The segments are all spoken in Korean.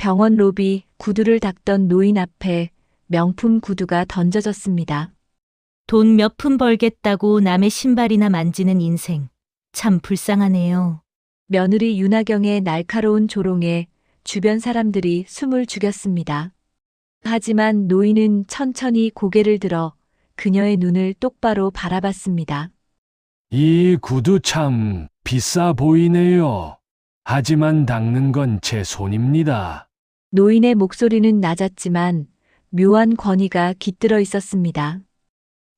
병원 로비 구두를 닦던 노인 앞에 명품 구두가 던져졌습니다. 돈 몇 푼 벌겠다고 남의 신발이나 만지는 인생. 참 불쌍하네요. 며느리 윤하경의 날카로운 조롱에 주변 사람들이 숨을 죽였습니다. 하지만 노인은 천천히 고개를 들어 그녀의 눈을 똑바로 바라봤습니다. 이 구두 참 비싸 보이네요. 하지만 닦는 건 제 손입니다. 노인의 목소리는 낮았지만 묘한 권위가 깃들어 있었습니다.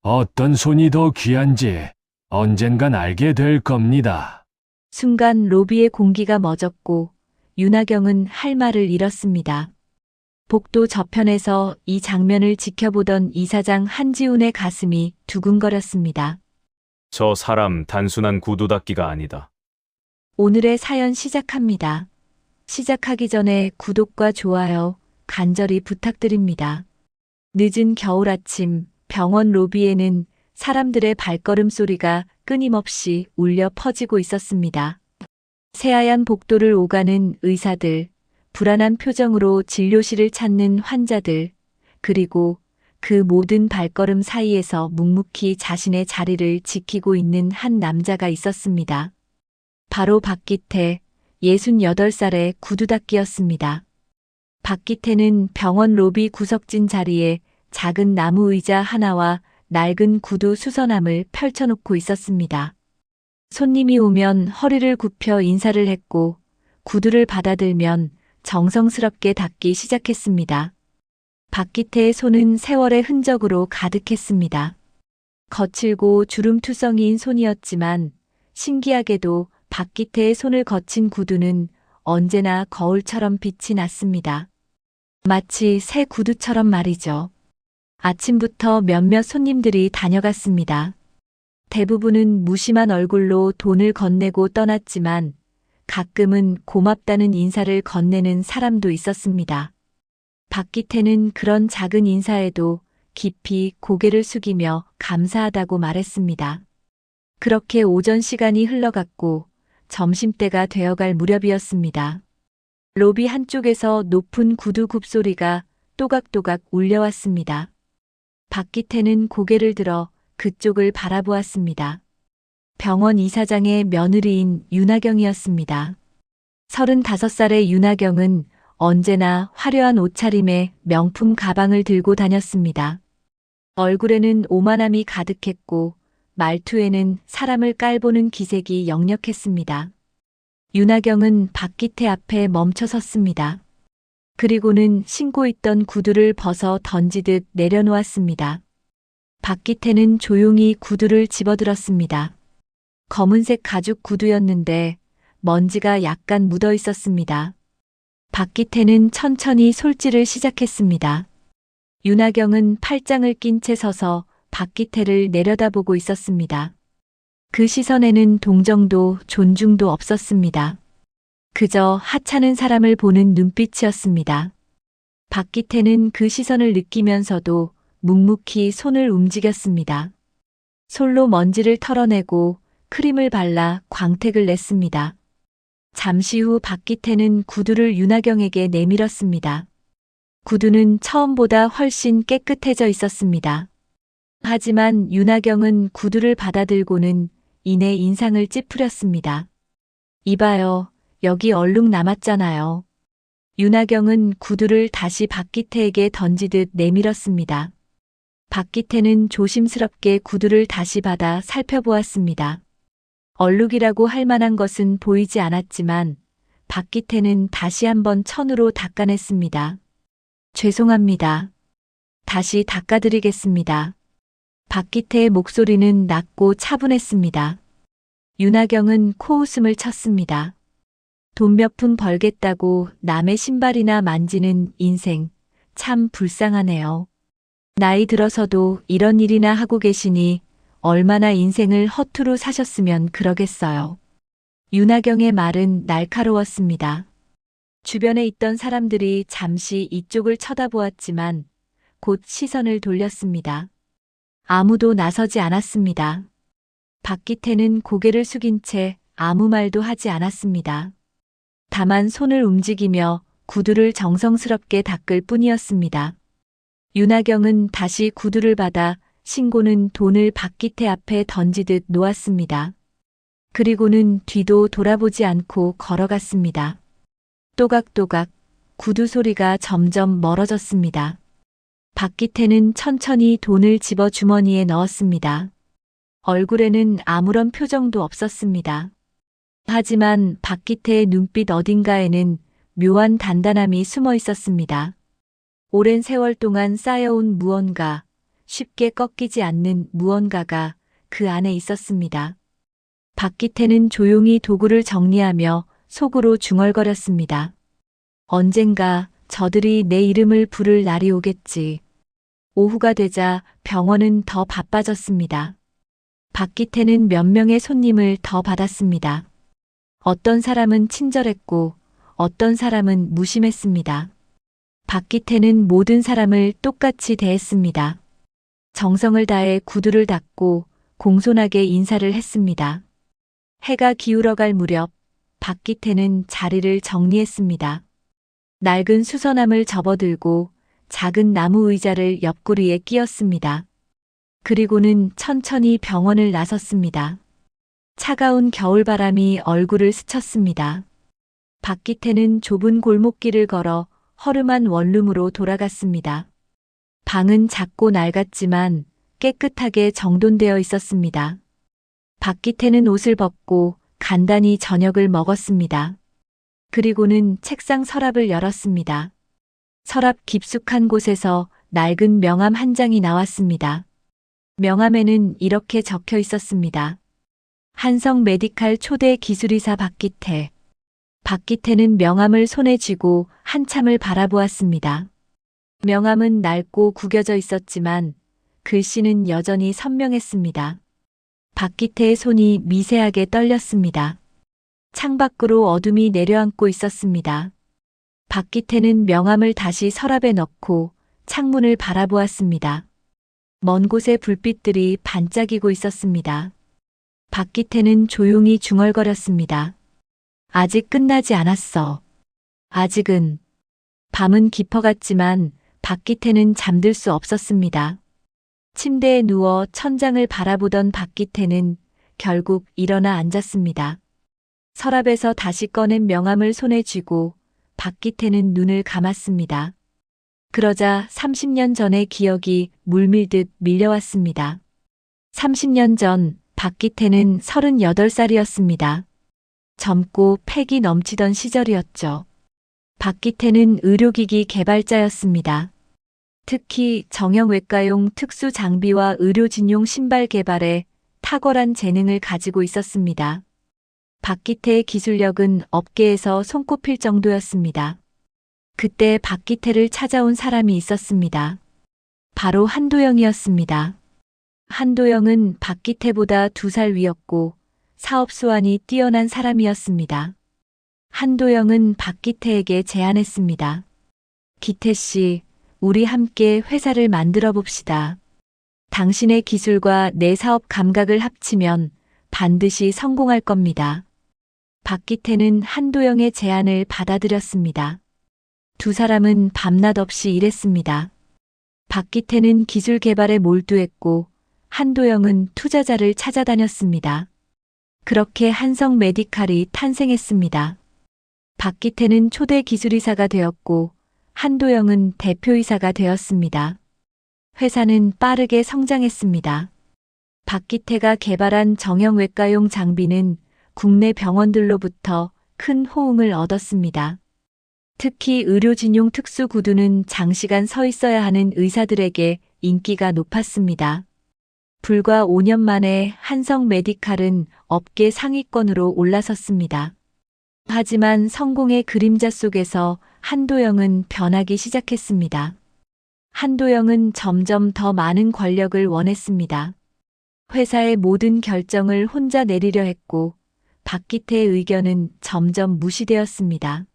어떤 손이 더 귀한지 언젠간 알게 될 겁니다. 순간 로비의 공기가 멎었고 윤하경은 할 말을 잃었습니다. 복도 저편에서 이 장면을 지켜보던 이사장 한지훈의 가슴이 두근거렸습니다. 저 사람 단순한 구두 닦기가 아니다. 오늘의 사연 시작합니다. 시작하기 전에 구독과 좋아요 간절히 부탁드립니다. 늦은 겨울 아침 병원 로비에는 사람들의 발걸음 소리가 끊임없이 울려 퍼지고 있었습니다. 새하얀 복도를 오가는 의사들, 불안한 표정으로 진료실을 찾는 환자들, 그리고 그 모든 발걸음 사이에서 묵묵히 자신의 자리를 지키고 있는 한 남자가 있었습니다. 바로 박기태, 68살의 구두닦기였습니다. 박기태는 병원 로비 구석진 자리에 작은 나무 의자 하나와 낡은 구두 수선함을 펼쳐놓고 있었습니다. 손님이 오면 허리를 굽혀 인사를 했고 구두를 받아들면 정성스럽게 닦기 시작했습니다. 박기태의 손은 세월의 흔적으로 가득했습니다. 거칠고 주름투성이인 손이었지만 신기하게도 박기태의 손을 거친 구두는 언제나 거울처럼 빛이 났습니다. 마치 새 구두처럼 말이죠. 아침부터 몇몇 손님들이 다녀갔습니다. 대부분은 무심한 얼굴로 돈을 건네고 떠났지만 가끔은 고맙다는 인사를 건네는 사람도 있었습니다. 박기태는 그런 작은 인사에도 깊이 고개를 숙이며 감사하다고 말했습니다. 그렇게 오전 시간이 흘러갔고 점심때가 되어갈 무렵이었습니다. 로비 한쪽에서 높은 구두 굽소리가 또각또각 울려왔습니다. 박기태는 고개를 들어 그쪽을 바라보았습니다. 병원 이사장의 며느리인 윤하경이었습니다. 35살의 윤하경은 언제나 화려한 옷차림에 명품 가방을 들고 다녔습니다. 얼굴에는 오만함이 가득했고 말투에는 사람을 깔보는 기색이 역력했습니다. 윤하경은 박기태 앞에 멈춰 섰습니다. 그리고는 신고 있던 구두를 벗어 던지듯 내려놓았습니다. 박기태는 조용히 구두를 집어들었습니다. 검은색 가죽 구두였는데 먼지가 약간 묻어 있었습니다. 박기태는 천천히 솔질을 시작했습니다. 윤하경은 팔짱을 낀 채 서서 박기태를 내려다보고 있었습니다. 그 시선에는 동정도 존중도 없었습니다. 그저 하찮은 사람을 보는 눈빛이었습니다. 박기태는 그 시선을 느끼면서도 묵묵히 손을 움직였습니다. 솔로 먼지를 털어내고 크림을 발라 광택을 냈습니다. 잠시 후 박기태는 구두를 윤하경에게 내밀었습니다. 구두는 처음보다 훨씬 깨끗해져 있었습니다. 하지만 윤하경은 구두를 받아들고는 이내 인상을 찌푸렸습니다. 이봐요, 여기 얼룩 남았잖아요. 윤하경은 구두를 다시 박기태에게 던지듯 내밀었습니다. 박기태는 조심스럽게 구두를 다시 받아 살펴보았습니다. 얼룩이라고 할 만한 것은 보이지 않았지만 박기태는 다시 한번 천으로 닦아냈습니다. 죄송합니다. 다시 닦아드리겠습니다. 박기태의 목소리는 낮고 차분했습니다. 윤하경은 코웃음을 쳤습니다. 돈 몇 푼 벌겠다고 남의 신발이나 만지는 인생, 참 불쌍하네요. 나이 들어서도 이런 일이나 하고 계시니 얼마나 인생을 허투루 사셨으면 그러겠어요. 윤하경의 말은 날카로웠습니다. 주변에 있던 사람들이 잠시 이쪽을 쳐다보았지만 곧 시선을 돌렸습니다. 아무도 나서지 않았습니다. 박기태는 고개를 숙인 채 아무 말도 하지 않았습니다. 다만 손을 움직이며 구두를 정성스럽게 닦을 뿐이었습니다. 윤하경은 다시 구두를 받아 신고는 돈을 박기태 앞에 던지듯 놓았습니다. 그리고는 뒤도 돌아보지 않고 걸어갔습니다. 또각또각 구두 소리가 점점 멀어졌습니다. 박기태는 천천히 돈을 집어 주머니에 넣었습니다. 얼굴에는 아무런 표정도 없었습니다. 하지만 박기태의 눈빛 어딘가에는 묘한 단단함이 숨어 있었습니다. 오랜 세월 동안 쌓여온 무언가, 쉽게 꺾이지 않는 무언가가 그 안에 있었습니다. 박기태는 조용히 도구를 정리하며 속으로 중얼거렸습니다. 언젠가 저들이 내 이름을 부를 날이 오겠지. 오후가 되자 병원은 더 바빠졌습니다. 박기태는 몇 명의 손님을 더 받았습니다. 어떤 사람은 친절했고 어떤 사람은 무심했습니다. 박기태는 모든 사람을 똑같이 대했습니다. 정성을 다해 구두를 닦고 공손하게 인사를 했습니다. 해가 기울어갈 무렵 박기태는 자리를 정리했습니다. 낡은 수선함을 접어들고 작은 나무 의자를 옆구리에 끼웠습니다. 그리고는 천천히 병원을 나섰습니다. 차가운 겨울바람이 얼굴을 스쳤습니다. 박기태는 좁은 골목길을 걸어 허름한 원룸으로 돌아갔습니다. 방은 작고 낡았지만 깨끗하게 정돈되어 있었습니다. 박기태는 옷을 벗고 간단히 저녁을 먹었습니다. 그리고는 책상 서랍을 열었습니다. 서랍 깊숙한 곳에서 낡은 명함 한 장이 나왔습니다. 명함에는 이렇게 적혀 있었습니다. 한성 메디칼 초대 기술이사 박기태. 박기태는 명함을 손에 쥐고 한참을 바라보았습니다. 명함은 낡고 구겨져 있었지만 글씨는 여전히 선명했습니다. 박기태의 손이 미세하게 떨렸습니다. 창밖으로 어둠이 내려앉고 있었습니다. 박기태는 명함을 다시 서랍에 넣고 창문을 바라보았습니다. 먼 곳에 불빛들이 반짝이고 있었습니다. 박기태는 조용히 중얼거렸습니다. 아직 끝나지 않았어. 아직은. 밤은 깊어갔지만 박기태는 잠들 수 없었습니다. 침대에 누워 천장을 바라보던 박기태는 결국 일어나 앉았습니다. 서랍에서 다시 꺼낸 명함을 손에 쥐고 박기태는 눈을 감았습니다. 그러자 30년 전의 기억이 물밀듯 밀려왔습니다. 30년 전 박기태는 38살이었습니다. 젊고 패기 넘치던 시절이었죠. 박기태는 의료기기 개발자였습니다. 특히 정형외과용 특수 장비와 의료진용 신발 개발에 탁월한 재능을 가지고 있었습니다. 박기태의 기술력은 업계에서 손꼽힐 정도였습니다. 그때 박기태를 찾아온 사람이 있었습니다. 바로 한도영이었습니다. 한도영은 박기태보다 2살 위였고 사업 수완이 뛰어난 사람이었습니다. 한도영은 박기태에게 제안했습니다. 기태 씨, 우리 함께 회사를 만들어 봅시다. 당신의 기술과 내 사업 감각을 합치면 반드시 성공할 겁니다. 박기태는 한도영의 제안을 받아들였습니다. 두 사람은 밤낮 없이 일했습니다. 박기태는 기술 개발에 몰두했고 한도영은 투자자를 찾아다녔습니다. 그렇게 한성 메디칼이 탄생했습니다. 박기태는 초대 기술이사가 되었고 한도영은 대표이사가 되었습니다. 회사는 빠르게 성장했습니다. 박기태가 개발한 정형외과용 장비는 국내 병원들로부터 큰 호응을 얻었습니다. 특히 의료진용 특수구두는 장시간 서 있어야 하는 의사들에게 인기가 높았습니다. 불과 5년 만에 한성 메디칼은 업계 상위권으로 올라섰습니다. 하지만 성공의 그림자 속에서 한도영은 변하기 시작했습니다. 한도영은 점점 더 많은 권력을 원했습니다. 회사의 모든 결정을 혼자 내리려 했고 박기태의 의견은 점점 무시되었습니다.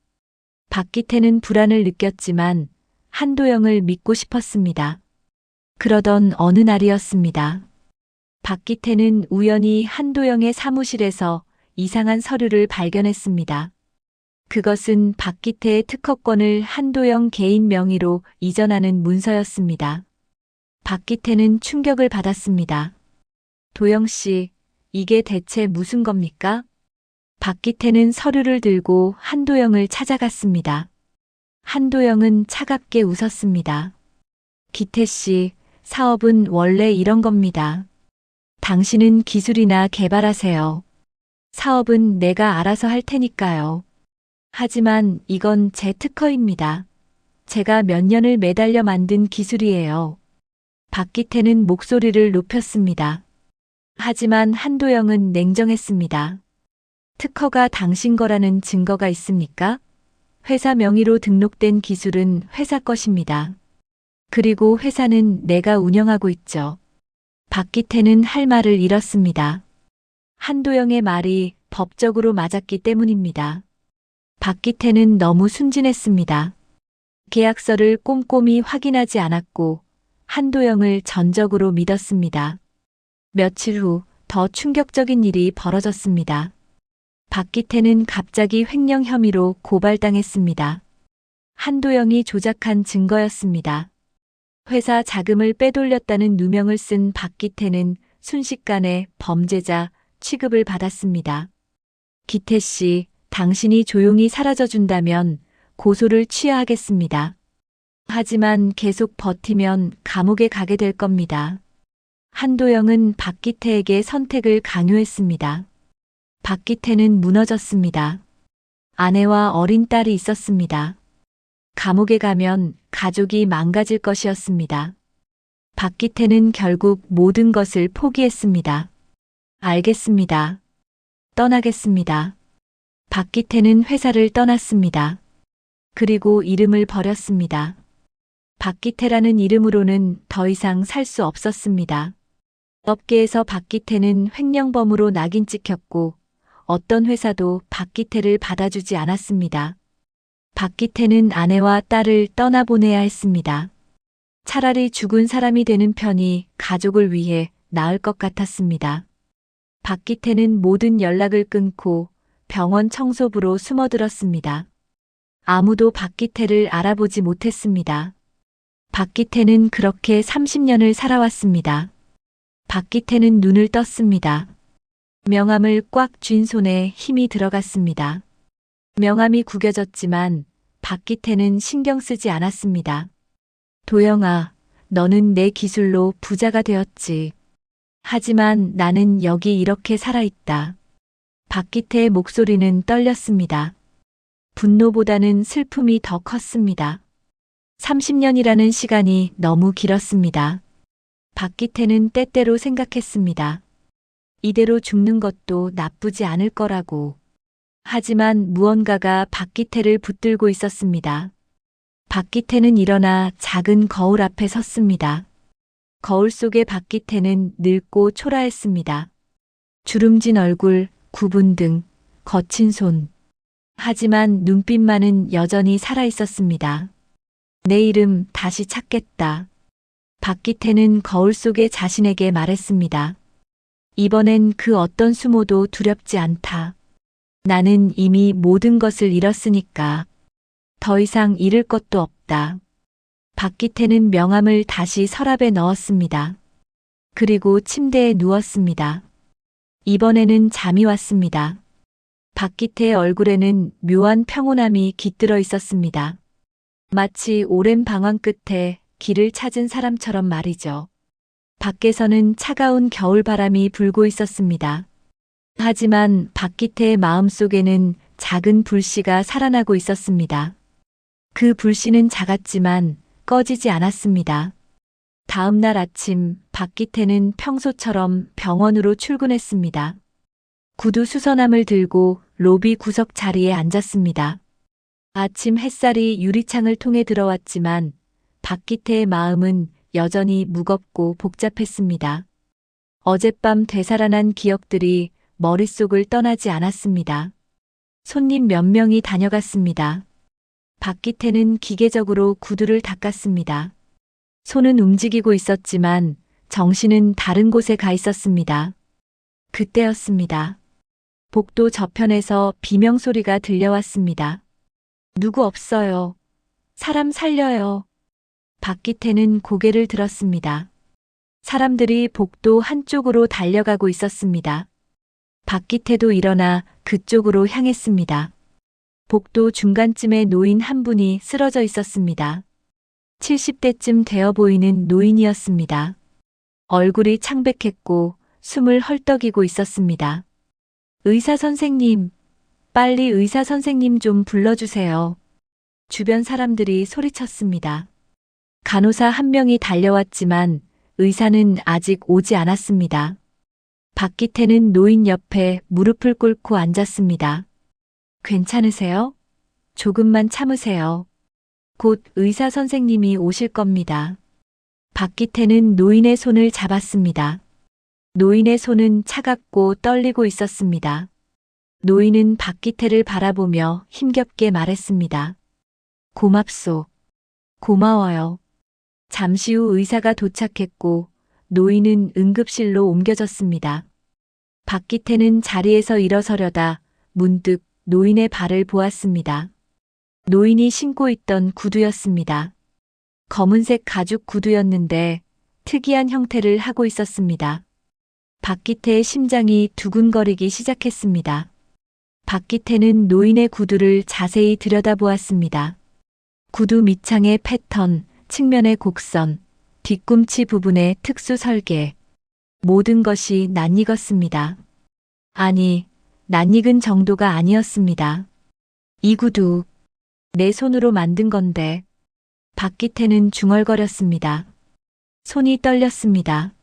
박기태는 불안을 느꼈지만 한도영을 믿고 싶었습니다. 그러던 어느 날이었습니다. 박기태는 우연히 한도영의 사무실에서 이상한 서류를 발견했습니다. 그것은 박기태의 특허권을 한도영 개인 명의로 이전하는 문서였습니다. 박기태는 충격을 받았습니다. 도영 씨, 이게 대체 무슨 겁니까? 박기태는 서류를 들고 한도영을 찾아갔습니다. 한도영은 차갑게 웃었습니다. 기태 씨, 사업은 원래 이런 겁니다. 당신은 기술이나 개발하세요. 사업은 내가 알아서 할 테니까요. 하지만 이건 제 특허입니다. 제가 몇 년을 매달려 만든 기술이에요. 박기태는 목소리를 높였습니다. 하지만 한도영은 냉정했습니다. 특허가 당신 거라는 증거가 있습니까? 회사 명의로 등록된 기술은 회사 것입니다. 그리고 회사는 내가 운영하고 있죠. 박기태는 할 말을 잃었습니다. 한도영의 말이 법적으로 맞았기 때문입니다. 박기태는 너무 순진했습니다. 계약서를 꼼꼼히 확인하지 않았고 한도영을 전적으로 믿었습니다. 며칠 후 더 충격적인 일이 벌어졌습니다. 박기태는 갑자기 횡령 혐의로 고발당했습니다. 한도영이 조작한 증거였습니다. 회사 자금을 빼돌렸다는 누명을 쓴 박기태는 순식간에 범죄자 취급을 받았습니다. 기태 씨, 당신이 조용히 사라져준다면 고소를 취하하겠습니다. 하지만 계속 버티면 감옥에 가게 될 겁니다. 한도영은 박기태에게 선택을 강요했습니다. 박기태는 무너졌습니다. 아내와 어린 딸이 있었습니다. 감옥에 가면 가족이 망가질 것이었습니다. 박기태는 결국 모든 것을 포기했습니다. 알겠습니다. 떠나겠습니다. 박기태는 회사를 떠났습니다. 그리고 이름을 버렸습니다. 박기태라는 이름으로는 더 이상 살 수 없었습니다. 업계에서 박기태는 횡령범으로 낙인 찍혔고 어떤 회사도 박기태를 받아주지 않았습니다. 박기태는 아내와 딸을 떠나보내야 했습니다. 차라리 죽은 사람이 되는 편이 가족을 위해 나을 것 같았습니다. 박기태는 모든 연락을 끊고 병원 청소부로 숨어들었습니다. 아무도 박기태를 알아보지 못했습니다. 박기태는 그렇게 30년을 살아왔습니다. 박기태는 눈을 떴습니다. 명함을 꽉 쥔 손에 힘이 들어갔습니다. 명함이 구겨졌지만 박기태는 신경 쓰지 않았습니다. 도영아, 너는 내 기술로 부자가 되었지. 하지만 나는 여기 이렇게 살아있다. 박기태의 목소리는 떨렸습니다. 분노보다는 슬픔이 더 컸습니다. 30년이라는 시간이 너무 길었습니다. 박기태는 때때로 생각했습니다. 이대로 죽는 것도 나쁘지 않을 거라고. 하지만 무언가가 박기태를 붙들고 있었습니다. 박기태는 일어나 작은 거울 앞에 섰습니다. 거울 속의 박기태는 늙고 초라했습니다. 주름진 얼굴, 굽은 등, 거친 손. 하지만 눈빛만은 여전히 살아있었습니다. 내 이름 다시 찾겠다. 박기태는 거울 속의 자신에게 말했습니다. 이번엔 그 어떤 수모도 두렵지 않다. 나는 이미 모든 것을 잃었으니까. 더 이상 잃을 것도 없다. 박기태는 명함을 다시 서랍에 넣었습니다. 그리고 침대에 누웠습니다. 이번에는 잠이 왔습니다. 박기태의 얼굴에는 묘한 평온함이 깃들어 있었습니다. 마치 오랜 방황 끝에 길을 찾은 사람처럼 말이죠. 밖에서는 차가운 겨울바람이 불고 있었습니다. 하지만 박기태의 마음속에는 작은 불씨가 살아나고 있었습니다. 그 불씨는 작았지만 꺼지지 않았습니다. 다음 날 아침 박기태는 평소처럼 병원으로 출근했습니다. 구두 수선함을 들고 로비 구석 자리에 앉았습니다. 아침 햇살이 유리창을 통해 들어왔지만 박기태의 마음은 여전히 무겁고 복잡했습니다. 어젯밤 되살아난 기억들이 머릿속을 떠나지 않았습니다. 손님 몇 명이 다녀갔습니다. 박기태는 기계적으로 구두를 닦았습니다. 손은 움직이고 있었지만 정신은 다른 곳에 가 있었습니다. 그때였습니다. 복도 저편에서 비명소리가 들려왔습니다. 누구 없어요. 사람 살려요. 박기태는 고개를 들었습니다. 사람들이 복도 한쪽으로 달려가고 있었습니다. 박기태도 일어나 그쪽으로 향했습니다. 복도 중간쯤에 노인 한 분이 쓰러져 있었습니다. 70대쯤 되어 보이는 노인이었습니다. 얼굴이 창백했고 숨을 헐떡이고 있었습니다. 의사 선생님, 빨리 의사 선생님 좀 불러주세요. 주변 사람들이 소리쳤습니다. 간호사 한 명이 달려왔지만 의사는 아직 오지 않았습니다. 박기태는 노인 옆에 무릎을 꿇고 앉았습니다. 괜찮으세요? 조금만 참으세요. 곧 의사 선생님이 오실 겁니다. 박기태는 노인의 손을 잡았습니다. 노인의 손은 차갑고 떨리고 있었습니다. 노인은 박기태를 바라보며 힘겹게 말했습니다. 고맙소. 고마워요. 잠시 후 의사가 도착했고 노인은 응급실로 옮겨졌습니다. 박기태는 자리에서 일어서려다 문득 노인의 발을 보았습니다. 노인이 신고 있던 구두였습니다. 검은색 가죽 구두였는데 특이한 형태를 하고 있었습니다. 박기태의 심장이 두근거리기 시작했습니다. 박기태는 노인의 구두를 자세히 들여다보았습니다. 구두 밑창의 패턴, 측면의 곡선, 뒤꿈치 부분의 특수 설계. 모든 것이 낯익었습니다. 아니, 낯익은 정도가 아니었습니다. 이 구두, 내 손으로 만든 건데. 박기태는 중얼거렸습니다. 손이 떨렸습니다.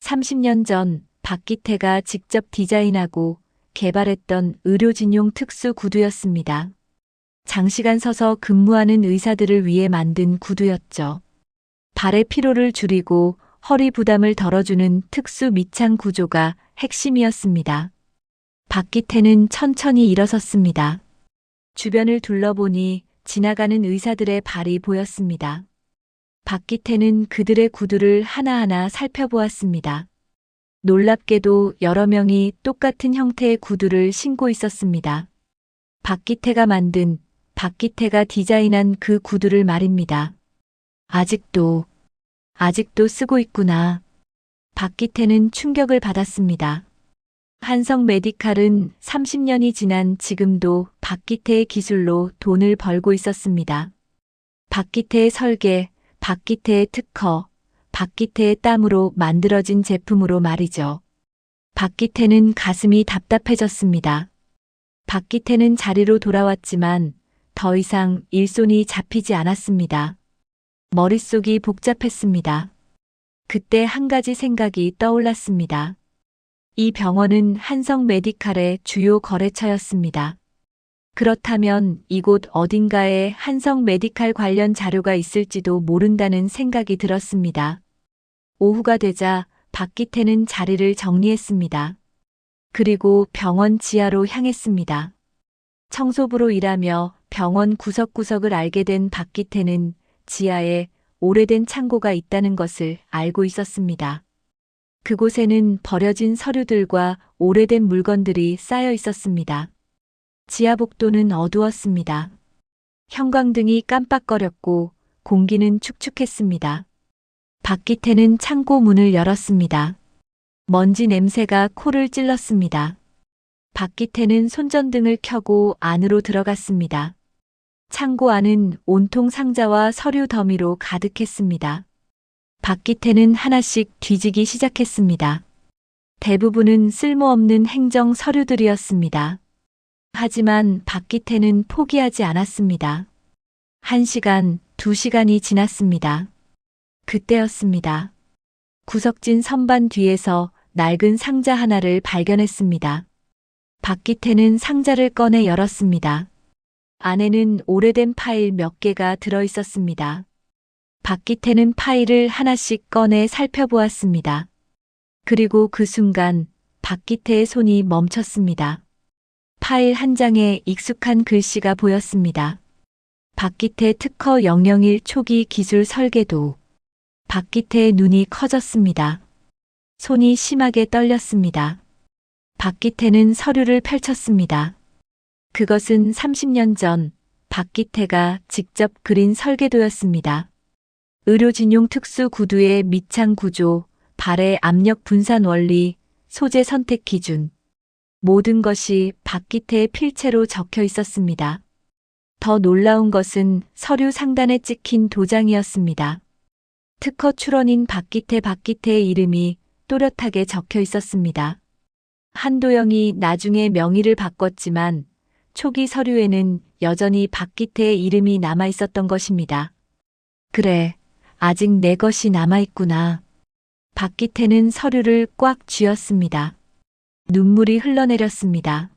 30년 전 박기태가 직접 디자인하고 개발했던 의료진용 특수 구두였습니다. 장시간 서서 근무하는 의사들을 위해 만든 구두였죠. 발의 피로를 줄이고 허리 부담을 덜어주는 특수 밑창 구조가 핵심이었습니다. 박기태는 천천히 일어섰습니다. 주변을 둘러보니 지나가는 의사들의 발이 보였습니다. 박기태는 그들의 구두를 하나하나 살펴보았습니다. 놀랍게도 여러 명이 똑같은 형태의 구두를 신고 있었습니다. 박기태가 만든, 박기태가 디자인한 그 구두를 말입니다. 아직도 쓰고 있구나. 박기태는 충격을 받았습니다. 한성 메디칼은 30년이 지난 지금도 박기태의 기술로 돈을 벌고 있었습니다. 박기태의 설계, 박기태의 특허, 박기태의 땀으로 만들어진 제품으로 말이죠. 박기태는 가슴이 답답해졌습니다. 박기태는 자리로 돌아왔지만 더 이상 일손이 잡히지 않았습니다. 머릿속이 복잡했습니다. 그때 한 가지 생각이 떠올랐습니다. 이 병원은 한성 메디칼의 주요 거래처였습니다. 그렇다면 이곳 어딘가에 한성 메디칼 관련 자료가 있을지도 모른다는 생각이 들었습니다. 오후가 되자 박기태는 자리를 정리했습니다. 그리고 병원 지하로 향했습니다. 청소부로 일하며 병원 구석구석을 알게 된 박기태는 지하에 오래된 창고가 있다는 것을 알고 있었습니다. 그곳에는 버려진 서류들과 오래된 물건들이 쌓여 있었습니다. 지하 복도는 어두웠습니다. 형광등이 깜빡거렸고 공기는 축축했습니다. 박기태는 창고 문을 열었습니다. 먼지 냄새가 코를 찔렀습니다. 박기태는 손전등을 켜고 안으로 들어갔습니다. 창고 안은 온통 상자와 서류 더미로 가득했습니다. 박기태는 하나씩 뒤지기 시작했습니다. 대부분은 쓸모없는 행정 서류들이었습니다. 하지만 박기태는 포기하지 않았습니다. 1시간, 2시간이 지났습니다. 그때였습니다. 구석진 선반 뒤에서 낡은 상자 하나를 발견했습니다. 박기태는 상자를 꺼내 열었습니다. 안에는 오래된 파일 몇 개가 들어 있었습니다. 박기태는 파일을 하나씩 꺼내 살펴보았습니다. 그리고 그 순간 박기태의 손이 멈췄습니다. 파일 한 장에 익숙한 글씨가 보였습니다. 박기태 특허 001 초기 기술 설계도. 박기태의 눈이 커졌습니다. 손이 심하게 떨렸습니다. 박기태는 서류를 펼쳤습니다. 그것은 30년 전 박기태가 직접 그린 설계도였습니다. 의료진용 특수 구두의 밑창 구조, 발의 압력 분산 원리, 소재 선택 기준. 모든 것이 박기태의 필체로 적혀 있었습니다. 더 놀라운 것은 서류 상단에 찍힌 도장이었습니다. 특허 출원인 박기태의 이름이 또렷하게 적혀 있었습니다. 한도영이 나중에 명의를 바꿨지만 초기 서류에는 여전히 박기태의 이름이 남아 있었던 것입니다. 그래, 아직 내 것이 남아 있구나. 박기태는 서류를 꽉 쥐었습니다. 눈물이 흘러내렸습니다.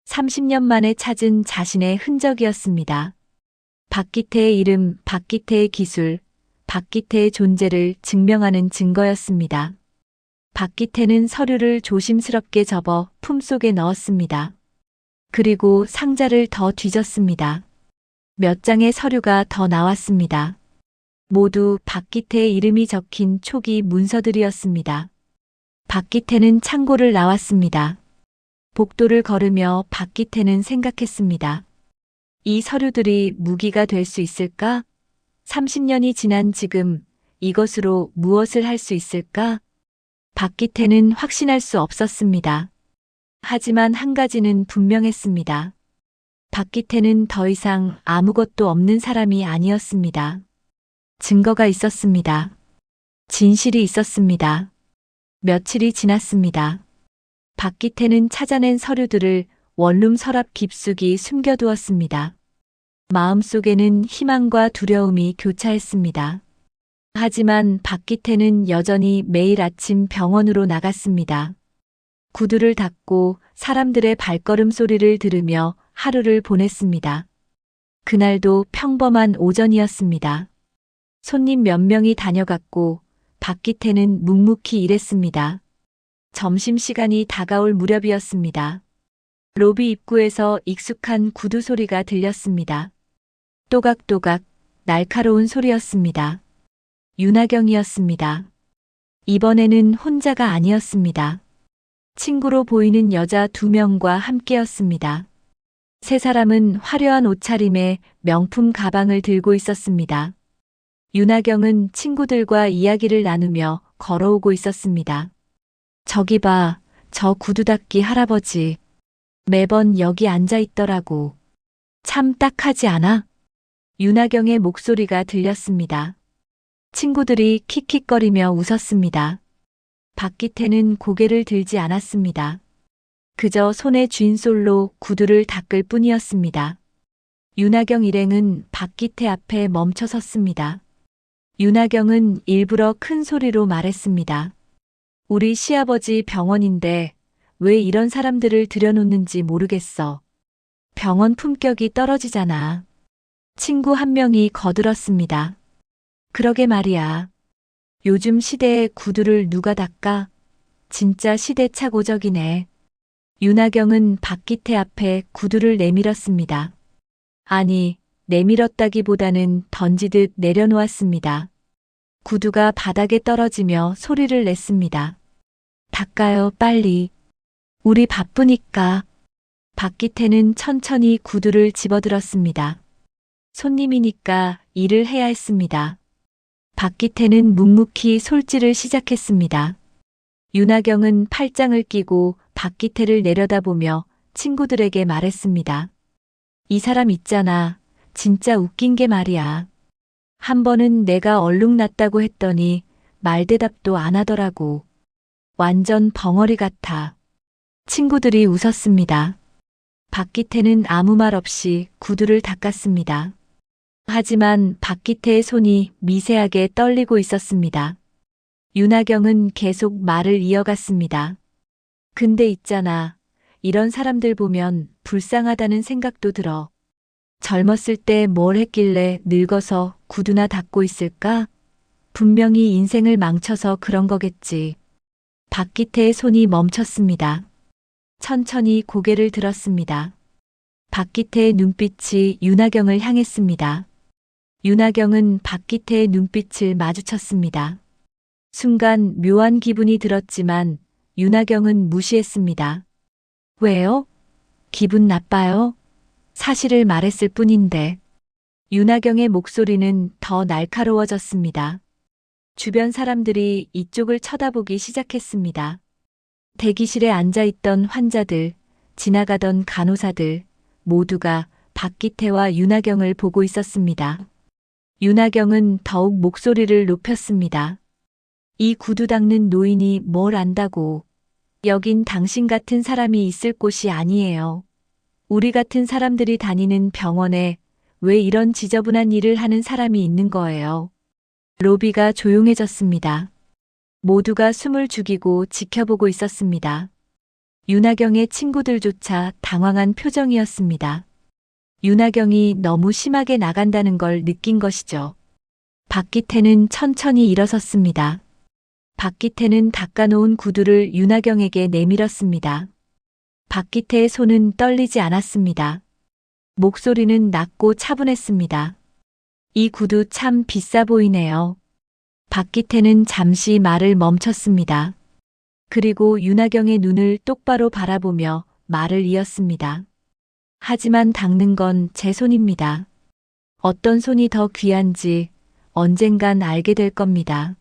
30년 만에 찾은 자신의 흔적이었습니다. 박기태의 이름, 박기태의 기술, 박기태의 존재를 증명하는 증거였습니다. 박기태는 서류를 조심스럽게 접어 품속에 넣었습니다. 그리고 상자를 더 뒤졌습니다. 몇 장의 서류가 더 나왔습니다. 모두 박기태의 이름이 적힌 초기 문서들이었습니다. 박기태는 창고를 나왔습니다. 복도를 걸으며 박기태는 생각했습니다. 이 서류들이 무기가 될 수 있을까? 30년이 지난 지금 이것으로 무엇을 할 수 있을까? 박기태는 확신할 수 없었습니다. 하지만 한 가지는 분명했습니다. 박기태는 더 이상 아무것도 없는 사람이 아니었습니다. 증거가 있었습니다. 진실이 있었습니다. 며칠이 지났습니다. 박기태는 찾아낸 서류들을 원룸 서랍 깊숙이 숨겨두었습니다. 마음속에는 희망과 두려움이 교차했습니다. 하지만 박기태는 여전히 매일 아침 병원으로 나갔습니다. 구두를 닦고 사람들의 발걸음 소리를 들으며 하루를 보냈습니다. 그날도 평범한 오전이었습니다. 손님 몇 명이 다녀갔고 박기태는 묵묵히 일했습니다. 점심시간이 다가올 무렵이었습니다. 로비 입구에서 익숙한 구두 소리가 들렸습니다. 또각또각 날카로운 소리였습니다. 윤하경이었습니다. 이번에는 혼자가 아니었습니다. 친구로 보이는 여자 2명과 함께였습니다. 세 사람은 화려한 옷차림에 명품 가방을 들고 있었습니다. 윤하경은 친구들과 이야기를 나누며 걸어오고 있었습니다. 저기 봐, 저 구두 닦기 할아버지. 매번 여기 앉아 있더라고. 참 딱하지 않아? 윤하경의 목소리가 들렸습니다. 친구들이 킥킥거리며 웃었습니다. 박기태는 고개를 들지 않았습니다. 그저 손에 쥔 솔로 구두를 닦을 뿐이었습니다. 윤하경 일행은 박기태 앞에 멈춰 섰습니다. 윤하경은 일부러 큰 소리로 말했습니다. 우리 시아버지 병원인데 왜 이런 사람들을 들여놓는지 모르겠어. 병원 품격이 떨어지잖아. 친구 한 명이 거들었습니다. 그러게 말이야. 요즘 시대에 구두를 누가 닦아? 진짜 시대착오적이네. 윤하경은 박기태 앞에 구두를 내밀었습니다. 아니, 내밀었다기보다는 던지듯 내려놓았습니다. 구두가 바닥에 떨어지며 소리를 냈습니다. 닦아요, 빨리. 우리 바쁘니까. 박기태는 천천히 구두를 집어들었습니다. 손님이니까 일을 해야 했습니다. 박기태는 묵묵히 솔질을 시작했습니다. 윤하경은 팔짱을 끼고 박기태를 내려다보며 친구들에게 말했습니다. 이 사람 있잖아. 진짜 웃긴 게 말이야. 한 번은 내가 얼룩났다고 했더니 말대답도 안 하더라고. 완전 벙어리 같아. 친구들이 웃었습니다. 박기태는 아무 말 없이 구두를 닦았습니다. 하지만 박기태의 손이 미세하게 떨리고 있었습니다. 윤하경은 계속 말을 이어갔습니다. 근데 있잖아. 이런 사람들 보면 불쌍하다는 생각도 들어. 젊었을 때 뭘 했길래 늙어서 구두나 닦고 있을까? 분명히 인생을 망쳐서 그런 거겠지. 박기태의 손이 멈췄습니다. 천천히 고개를 들었습니다. 박기태의 눈빛이 윤하경을 향했습니다. 윤하경은 박기태의 눈빛을 마주쳤습니다. 순간 묘한 기분이 들었지만 윤하경은 무시했습니다. 왜요? 기분 나빠요? 사실을 말했을 뿐인데. 윤하경의 목소리는 더 날카로워졌습니다. 주변 사람들이 이쪽을 쳐다보기 시작했습니다. 대기실에 앉아있던 환자들, 지나가던 간호사들, 모두가 박기태와 윤하경을 보고 있었습니다. 윤하경은 더욱 목소리를 높였습니다. 이 구두 닦는 노인이 뭘 안다고. 여긴 당신 같은 사람이 있을 곳이 아니에요. 우리 같은 사람들이 다니는 병원에 왜 이런 지저분한 일을 하는 사람이 있는 거예요. 로비가 조용해졌습니다. 모두가 숨을 죽이고 지켜보고 있었습니다. 윤하경의 친구들조차 당황한 표정이었습니다. 윤하경이 너무 심하게 나간다는 걸 느낀 것이죠. 박기태는 천천히 일어섰습니다. 박기태는 닦아놓은 구두를 윤하경에게 내밀었습니다. 박기태의 손은 떨리지 않았습니다. 목소리는 낮고 차분했습니다. 이 구두 참 비싸 보이네요. 박기태는 잠시 말을 멈췄습니다. 그리고 윤하경의 눈을 똑바로 바라보며 말을 이었습니다. 하지만 닦는 건 제 손입니다. 어떤 손이 더 귀한지 언젠간 알게 될 겁니다.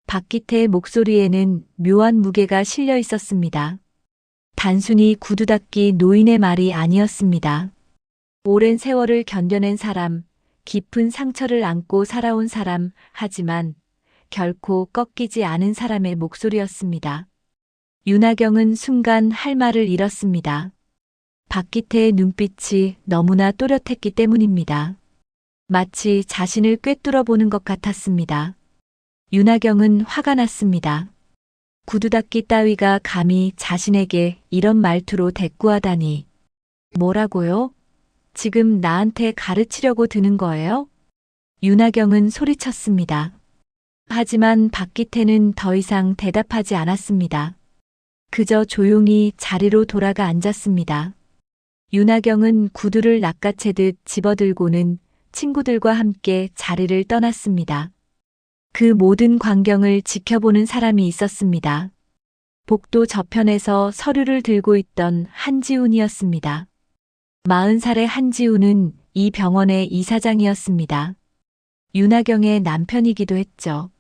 박기태의 목소리에는 묘한 무게가 실려 있었습니다. 단순히 구두 닦기 노인의 말이 아니었습니다. 오랜 세월을 견뎌낸 사람, 깊은 상처를 안고 살아온 사람, 하지만 결코 꺾이지 않은 사람의 목소리였습니다. 윤하경은 순간 할 말을 잃었습니다. 박기태의 눈빛이 너무나 또렷했기 때문입니다. 마치 자신을 꿰뚫어 보는 것 같았습니다. 윤하경은 화가 났습니다. 구두 닦기 따위가 감히 자신에게 이런 말투로 대꾸하다니. 뭐라고요? 지금 나한테 가르치려고 드는 거예요? 윤하경은 소리쳤습니다. 하지만 박기태는 더 이상 대답하지 않았습니다. 그저 조용히 자리로 돌아가 앉았습니다. 윤하경은 구두를 낚아채듯 집어들고는 친구들과 함께 자리를 떠났습니다. 그 모든 광경을 지켜보는 사람이 있었습니다. 복도 저편에서 서류를 들고 있던 한지훈이었습니다. 40살의 한지훈은 이 병원의 이사장이었습니다. 윤하경의 남편이기도 했죠.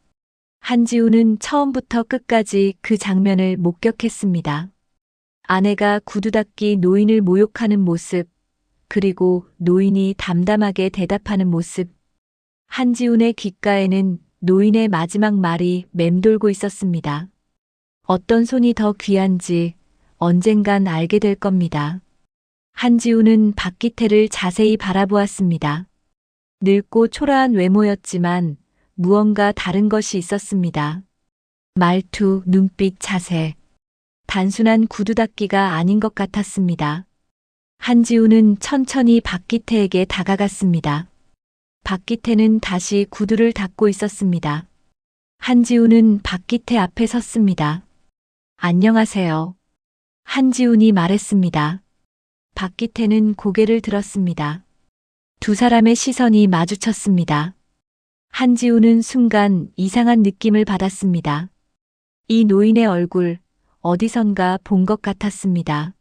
한지훈은 처음부터 끝까지 그 장면을 목격했습니다. 아내가 구두 닦기 노인을 모욕하는 모습, 그리고 노인이 담담하게 대답하는 모습. 한지훈의 귓가에는 노인의 마지막 말이 맴돌고 있었습니다. 어떤 손이 더 귀한지 언젠간 알게 될 겁니다. 한지훈은 박기태를 자세히 바라보았습니다. 늙고 초라한 외모였지만 무언가 다른 것이 있었습니다. 말투, 눈빛, 자세. 단순한 구두 닦기가 아닌 것 같았습니다. 한지훈은 천천히 박기태에게 다가갔습니다. 박기태는 다시 구두를 닦고 있었습니다. 한지훈은 박기태 앞에 섰습니다. 안녕하세요. 한지훈이 말했습니다. 박기태는 고개를 들었습니다. 두 사람의 시선이 마주쳤습니다. 한지훈은 순간 이상한 느낌을 받았습니다. 이 노인의 얼굴, 어디선가 본 것 같았습니다.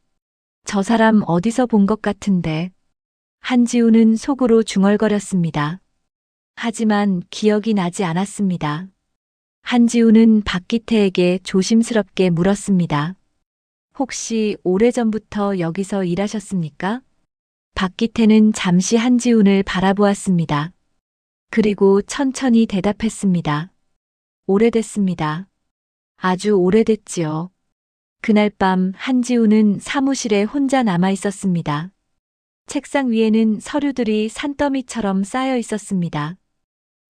저 사람 어디서 본 것 같은데. 한지훈은 속으로 중얼거렸습니다. 하지만 기억이 나지 않았습니다. 한지훈은 박기태에게 조심스럽게 물었습니다. 혹시 오래전부터 여기서 일하셨습니까? 박기태는 잠시 한지훈을 바라보았습니다. 그리고 천천히 대답했습니다. 오래됐습니다. 아주 오래됐지요. 그날 밤 한지훈은 사무실에 혼자 남아 있었습니다. 책상 위에는 서류들이 산더미처럼 쌓여 있었습니다.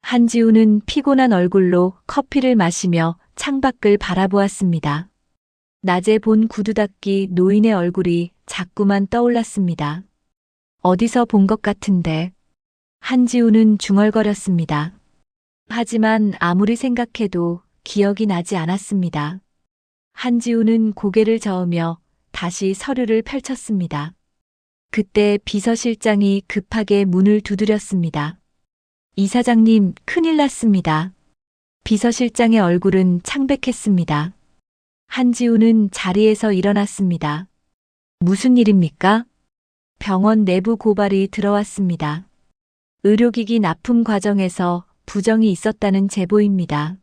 한지훈은 피곤한 얼굴로 커피를 마시며 창밖을 바라보았습니다. 낮에 본 구두 닦기 노인의 얼굴이 자꾸만 떠올랐습니다. 어디서 본 것 같은데. 한지훈은 중얼거렸습니다. 하지만 아무리 생각해도 기억이 나지 않았습니다. 한지훈은 고개를 저으며 다시 서류를 펼쳤습니다. 그때 비서실장이 급하게 문을 두드렸습니다. 이사장님, 큰일 났습니다. 비서실장의 얼굴은 창백했습니다. 한지훈은 자리에서 일어났습니다. 무슨 일입니까? 병원 내부 고발이 들어왔습니다. 의료기기 납품 과정에서 부정이 있었다는 제보입니다.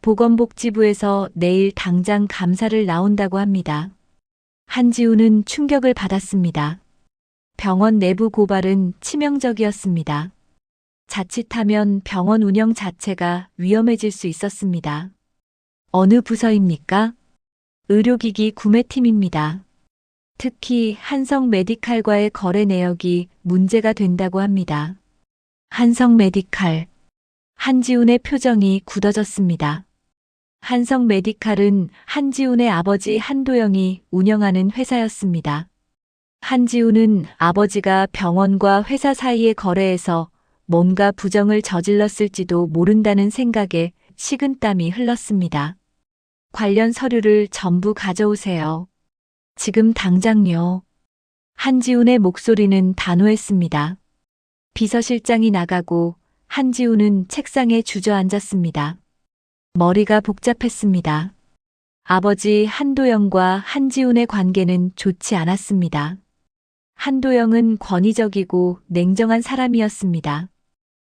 보건복지부에서 내일 당장 감사를 나온다고 합니다. 한지우는 충격을 받았습니다. 병원 내부 고발은 치명적이었습니다. 자칫하면 병원 운영 자체가 위험해질 수 있었습니다. 어느 부서입니까? 의료기기 구매팀입니다. 특히 한성 메디칼과의 거래 내역이 문제가 된다고 합니다. 한성 메디칼. 한지훈의 표정이 굳어졌습니다. 한성 메디칼은 한지훈의 아버지 한도영이 운영하는 회사였습니다. 한지훈은 아버지가 병원과 회사 사이의 거래에서 뭔가 부정을 저질렀을지도 모른다는 생각에 식은땀이 흘렀습니다. 관련 서류를 전부 가져오세요. 지금 당장요. 한지훈의 목소리는 단호했습니다. 비서실장이 나가고 한지훈은 책상에 주저앉았습니다. 머리가 복잡했습니다. 아버지 한도영과 한지훈의 관계는 좋지 않았습니다. 한도영은 권위적이고 냉정한 사람이었습니다.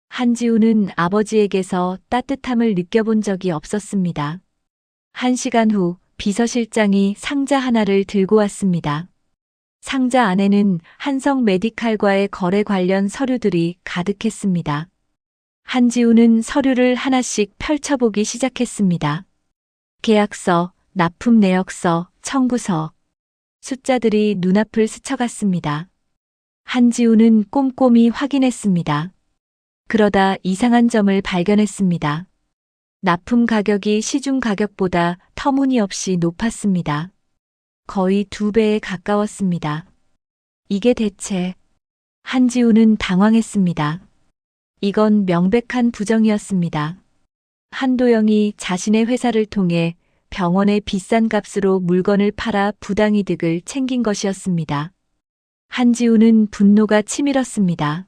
한지훈은 아버지에게서 따뜻함을 느껴본 적이 없었습니다. 1시간 후 비서실장이 상자 하나를 들고 왔습니다. 상자 안에는 한성 메디칼과의 거래 관련 서류들이 가득했습니다. 한지훈은 서류를 하나씩 펼쳐보기 시작했습니다. 계약서, 납품 내역서, 청구서. 숫자들이 눈앞을 스쳐갔습니다. 한지훈은 꼼꼼히 확인했습니다. 그러다 이상한 점을 발견했습니다. 납품 가격이 시중 가격보다 터무니없이 높았습니다. 거의 2배에 가까웠습니다. 이게 대체... 한지훈은 당황했습니다. 이건 명백한 부정이었습니다. 한도영이 자신의 회사를 통해 병원에 비싼 값으로 물건을 팔아 부당이득을 챙긴 것이었습니다. 한지훈은 분노가 치밀었습니다.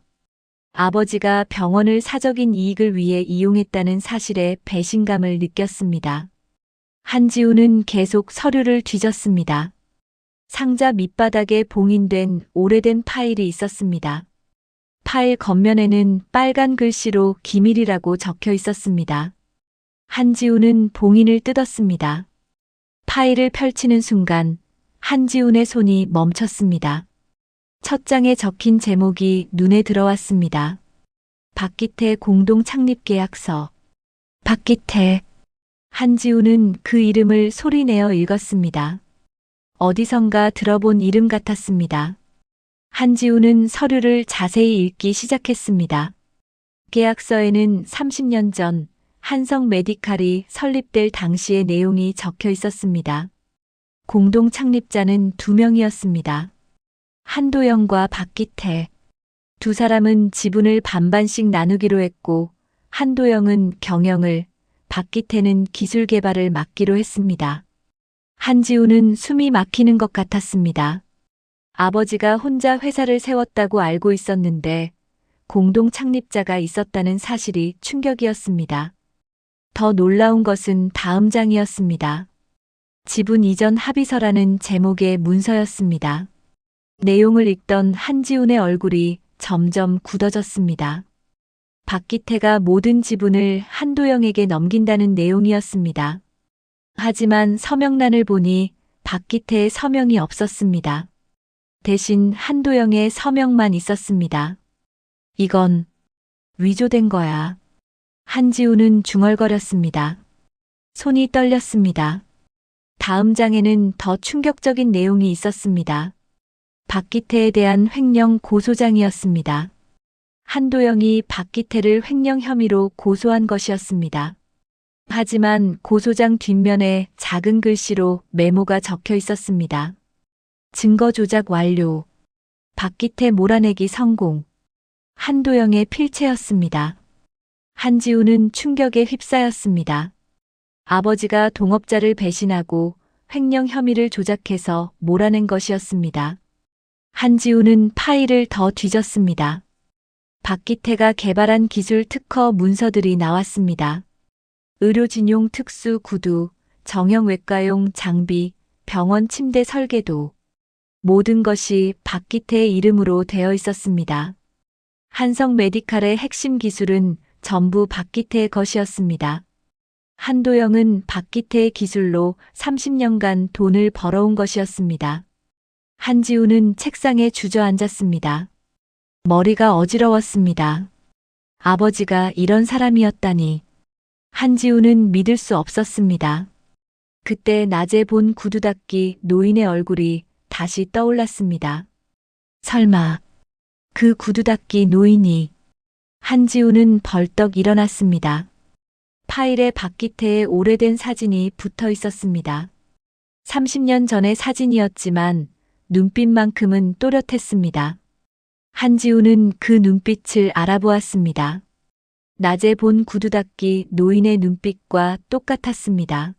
아버지가 병원을 사적인 이익을 위해 이용했다는 사실에 배신감을 느꼈습니다. 한지훈은 계속 서류를 뒤졌습니다. 상자 밑바닥에 봉인된 오래된 파일이 있었습니다. 파일 겉면에는 빨간 글씨로 기밀이라고 적혀 있었습니다. 한지훈은 봉인을 뜯었습니다. 파일을 펼치는 순간 한지훈의 손이 멈췄습니다. 첫 장에 적힌 제목이 눈에 들어왔습니다. 박기태 공동 창립 계약서. 박기태. 한지훈은 그 이름을 소리내어 읽었습니다. 어디선가 들어본 이름 같았습니다. 한지훈은 서류를 자세히 읽기 시작했습니다. 계약서에는 30년 전 한성 메디칼이 설립될 당시의 내용이 적혀 있었습니다. 공동 창립자는 2명이었습니다. 한도영과 박기태. 두 사람은 지분을 반반씩 나누기로 했고 한도영은 경영을, 박기태는 기술 개발을 맡기로 했습니다. 한지훈은 숨이 막히는 것 같았습니다. 아버지가 혼자 회사를 세웠다고 알고 있었는데 공동 창립자가 있었다는 사실이 충격이었습니다. 더 놀라운 것은 다음 장이었습니다. 지분 이전 합의서라는 제목의 문서였습니다. 내용을 읽던 한지훈의 얼굴이 점점 굳어졌습니다. 박기태가 모든 지분을 한도영에게 넘긴다는 내용이었습니다. 하지만 서명란을 보니 박기태의 서명이 없었습니다. 대신 한도영의 서명만 있었습니다. 이건 위조된 거야. 한지훈은 중얼거렸습니다. 손이 떨렸습니다. 다음 장에는 더 충격적인 내용이 있었습니다. 박기태에 대한 횡령 고소장이었습니다. 한도영이 박기태를 횡령 혐의로 고소한 것이었습니다. 하지만 고소장 뒷면에 작은 글씨로 메모가 적혀 있었습니다. 증거 조작 완료. 박기태 몰아내기 성공. 한도영의 필체였습니다. 한지훈은 충격에 휩싸였습니다. 아버지가 동업자를 배신하고 횡령 혐의를 조작해서 몰아낸 것이었습니다. 한지훈은 파일을 더 뒤졌습니다. 박기태가 개발한 기술 특허 문서들이 나왔습니다. 의료진용 특수 구두, 정형외과용 장비, 병원 침대 설계도. 모든 것이 박기태의 이름으로 되어 있었습니다. 한성 메디칼의 핵심 기술은 전부 박기태의 것이었습니다. 한도영은 박기태의 기술로 30년간 돈을 벌어온 것이었습니다. 한지우는 책상에 주저앉았습니다. 머리가 어지러웠습니다. 아버지가 이런 사람이었다니. 한지우는 믿을 수 없었습니다. 그때 낮에 본 구두 닦기 노인의 얼굴이 다시 떠올랐습니다. 설마 그 구두 닦기 노인이. 한지우는 벌떡 일어났습니다. 파일에 박기태의 오래된 사진이 붙어 있었습니다. 30년 전의 사진이었지만 눈빛만큼은 또렷했습니다. 한지우는 그 눈빛을 알아보았습니다. 낮에 본 구두 닦기 노인의 눈빛과 똑같았습니다.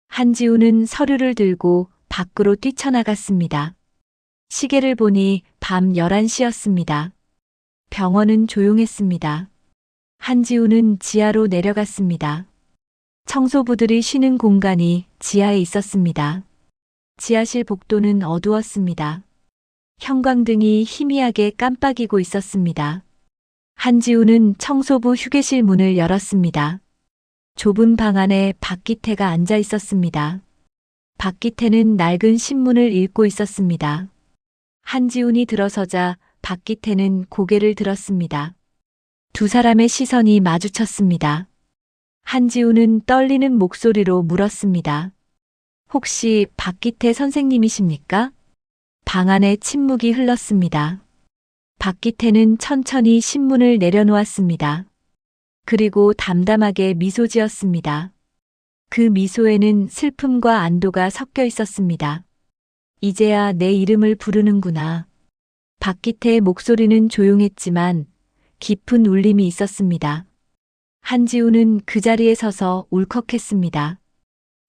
한지우는 서류를 들고 밖으로 뛰쳐나갔습니다. 시계를 보니 밤 11시였습니다. 병원은 조용했습니다. 한지우는 지하로 내려갔습니다. 청소부들이 쉬는 공간이 지하에 있었습니다. 지하실 복도는 어두웠습니다. 형광등이 희미하게 깜빡이고 있었습니다. 한지우는 청소부 휴게실 문을 열었습니다. 좁은 방 안에 박기태가 앉아 있었습니다. 박기태는 낡은 신문을 읽고 있었습니다. 한지훈이 들어서자 박기태는 고개를 들었습니다. 두 사람의 시선이 마주쳤습니다. 한지훈은 떨리는 목소리로 물었습니다. 혹시 박기태 선생님이십니까? 방 안에 침묵이 흘렀습니다. 박기태는 천천히 신문을 내려놓았습니다. 그리고 담담하게 미소 지었습니다. 그 미소에는 슬픔과 안도가 섞여 있었습니다. 이제야 내 이름을 부르는구나. 박기태의 목소리는 조용했지만 깊은 울림이 있었습니다. 한지우는 그 자리에 서서 울컥했습니다.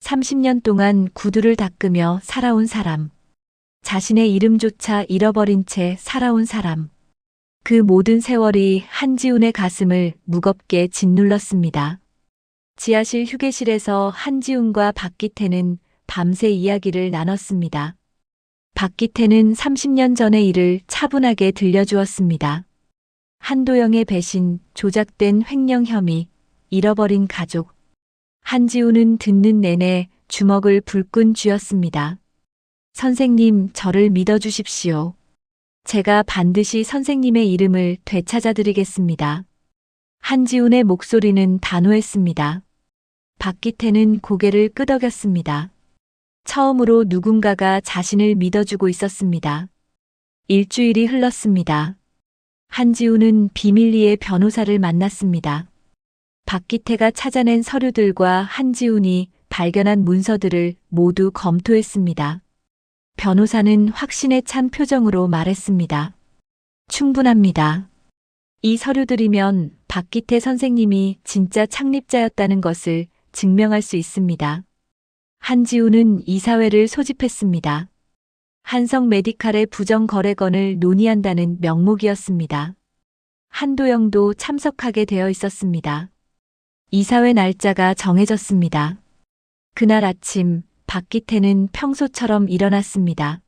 30년 동안 구두를 닦으며 살아온 사람. 자신의 이름조차 잃어버린 채 살아온 사람. 그 모든 세월이 한지훈의 가슴을 무겁게 짓눌렀습니다. 지하실 휴게실에서 한지훈과 박기태는 밤새 이야기를 나눴습니다. 박기태는 30년 전의 일을 차분하게 들려주었습니다. 한도영의 배신, 조작된 횡령 혐의, 잃어버린 가족. 한지훈은 듣는 내내 주먹을 불끈 쥐었습니다. 선생님, 저를 믿어주십시오. 제가 반드시 선생님의 이름을 되찾아드리겠습니다. 한지훈의 목소리는 단호했습니다. 박기태는 고개를 끄덕였습니다. 처음으로 누군가가 자신을 믿어주고 있었습니다. 일주일이 흘렀습니다. 한지훈은 비밀리에 변호사를 만났습니다. 박기태가 찾아낸 서류들과 한지훈이 발견한 문서들을 모두 검토했습니다. 변호사는 확신에 찬 표정으로 말했습니다. 충분합니다. 이 서류들이면 박기태 선생님이 진짜 창립자였다는 것을 증명할 수 있습니다. 한지훈은 이사회를 소집했습니다. 한성 메디칼의 부정 거래건을 논의한다는 명목이었습니다. 한도영도 참석하게 되어 있었습니다. 이사회 날짜가 정해졌습니다. 그날 아침 박기태는 평소처럼 일어났습니다.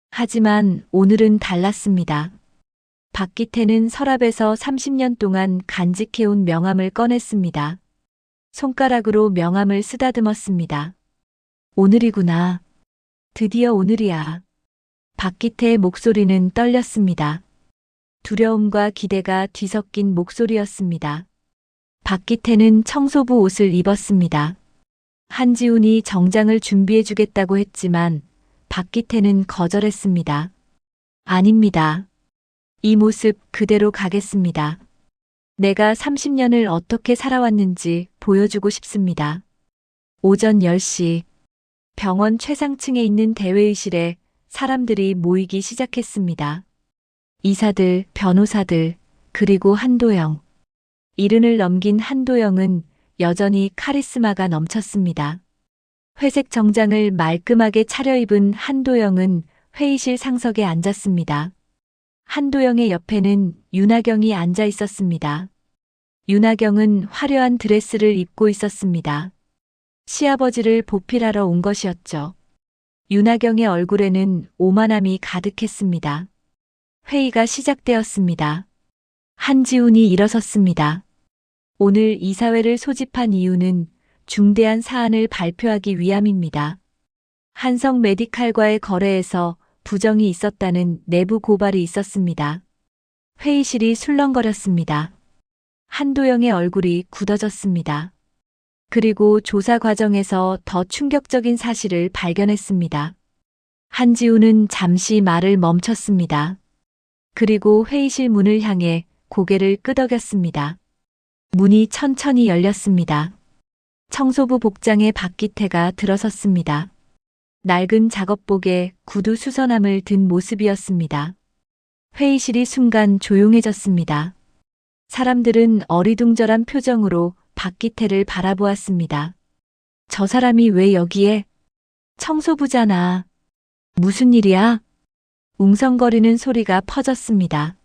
하지만 오늘은 달랐습니다. 박기태는 서랍에서 30년 동안 간직해온 명함을 꺼냈습니다. 손가락으로 명함을 쓰다듬었습니다. 오늘이구나. 드디어 오늘이야. 박기태의 목소리는 떨렸습니다. 두려움과 기대가 뒤섞인 목소리였습니다. 박기태는 청소부 옷을 입었습니다. 한지훈이 정장을 준비해주겠다고 했지만 박기태는 거절했습니다. 아닙니다. 이 모습 그대로 가겠습니다. 내가 30년을 어떻게 살아왔는지 보여주고 싶습니다. 오전 10시 병원 최상층에 있는 대회의실에 사람들이 모이기 시작했습니다. 이사들, 변호사들, 그리고 한도영. 70을 넘긴 한도영은 여전히 카리스마가 넘쳤습니다. 회색 정장을 말끔하게 차려입은 한도영은 회의실 상석에 앉았습니다. 한도영의 옆에는 윤하경이 앉아 있었습니다. 윤하경은 화려한 드레스를 입고 있었습니다. 시아버지를 보필하러 온 것이었죠. 윤하경의 얼굴에는 오만함이 가득했습니다. 회의가 시작되었습니다. 한지훈이 일어섰습니다. 오늘 이사회를 소집한 이유는 중대한 사안을 발표하기 위함입니다. 한성 메디칼과의 거래에서 부정이 있었다는 내부 고발이 있었습니다. 회의실이 술렁거렸습니다. 한도영의 얼굴이 굳어졌습니다. 그리고 조사 과정에서 더 충격적인 사실을 발견했습니다. 한지훈은 잠시 말을 멈췄습니다. 그리고 회의실 문을 향해 고개를 끄덕였습니다. 문이 천천히 열렸습니다. 청소부 복장의 박기태가 들어섰습니다. 낡은 작업복에 구두 수선함을 든 모습이었습니다. 회의실이 순간 조용해졌습니다. 사람들은 어리둥절한 표정으로 박기태를 바라보았습니다. 저 사람이 왜 여기에? 청소부잖아. 무슨 일이야? 웅성거리는 소리가 퍼졌습니다.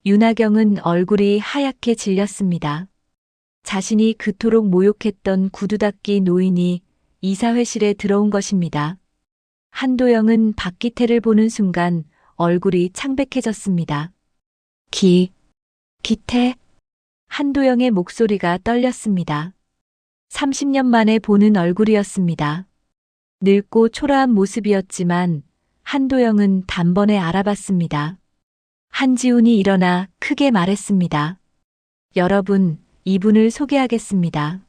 윤하경은 얼굴이 하얗게 질렸습니다. 자신이 그토록 모욕했던 구두닦이 노인이 이사회실에 들어온 것입니다. 한도영은 박기태를 보는 순간 얼굴이 창백해졌습니다. 기태? 한도영의 목소리가 떨렸습니다. 30년 만에 보는 얼굴이었습니다. 늙고 초라한 모습이었지만 한도영은 단번에 알아봤습니다. 한지훈이 일어나 크게 말했습니다. 여러분, 이분을 소개하겠습니다.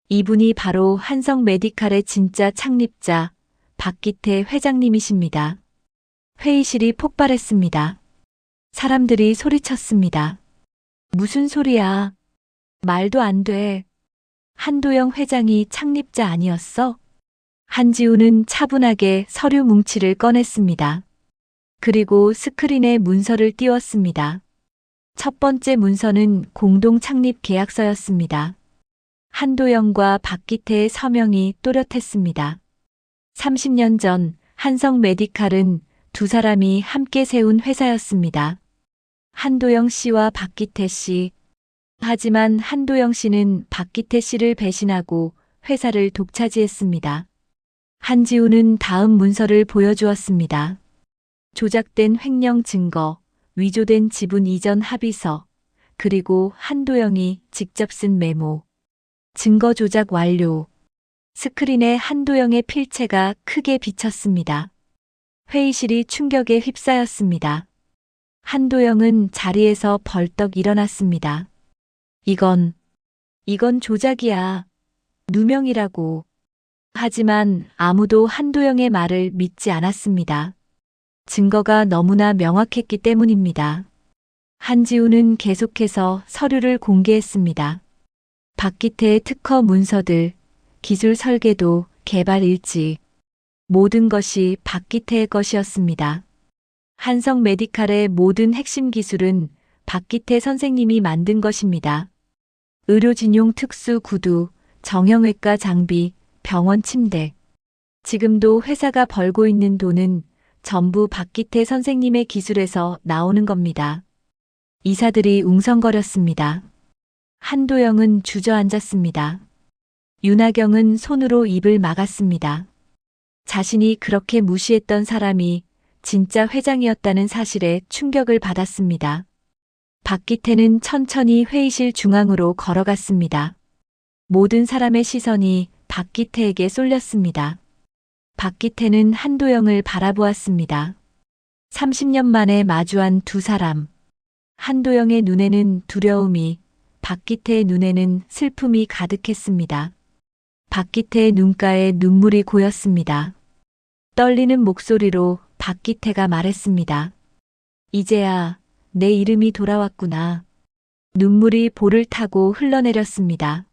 이분이 바로 한성 메디칼의 진짜 창립자 박기태 회장님이십니다. 회의실이 폭발했습니다. 사람들이 소리쳤습니다. 무슨 소리야? 말도 안 돼. 한도영 회장이 창립자 아니었어? 한지훈은 차분하게 서류 뭉치를 꺼냈습니다. 그리고 스크린에 문서를 띄웠습니다. 첫 번째 문서는 공동 창립 계약서였습니다. 한도영과 박기태의 서명이 또렷했습니다. 30년 전 한성 메디칼은 두 사람이 함께 세운 회사였습니다. 한도영 씨와 박기태 씨. 하지만 한도영 씨는 박기태 씨를 배신하고 회사를 독차지했습니다. 한지훈은 다음 문서를 보여주었습니다. 조작된 횡령 증거, 위조된 지분 이전 합의서, 그리고 한도영이 직접 쓴 메모. 증거 조작 완료. 스크린에 한도영의 필체가 크게 비쳤습니다. 회의실이 충격에 휩싸였습니다. 한도영은 자리에서 벌떡 일어났습니다. 이건 조작이야. 누명이라고. 하지만 아무도 한도영의 말을 믿지 않았습니다. 증거가 너무나 명확했기 때문입니다. 한지훈은 계속해서 서류를 공개했습니다. 박기태의 특허 문서들, 기술 설계도, 개발 일지, 모든 것이 박기태의 것이었습니다. 한성 메디칼의 모든 핵심 기술은 박기태 선생님이 만든 것입니다. 의료진용 특수 구두, 정형외과 장비, 병원 침대. 지금도 회사가 벌고 있는 돈은 전부 박기태 선생님의 기술에서 나오는 겁니다. 이사들이 웅성거렸습니다. 한도영은 주저앉았습니다. 윤하경은 손으로 입을 막았습니다. 자신이 그렇게 무시했던 사람이 진짜 회장이었다는 사실에 충격을 받았습니다. 박기태는 천천히 회의실 중앙으로 걸어갔습니다. 모든 사람의 시선이 박기태에게 쏠렸습니다. 박기태는 한도영을 바라보았습니다. 30년 만에 마주한 두 사람. 한도영의 눈에는 두려움이, 박기태의 눈에는 슬픔이 가득했습니다. 박기태의 눈가에 눈물이 고였습니다. 떨리는 목소리로 박기태가 말했습니다. 이제야 내 이름이 돌아왔구나. 눈물이 볼을 타고 흘러내렸습니다.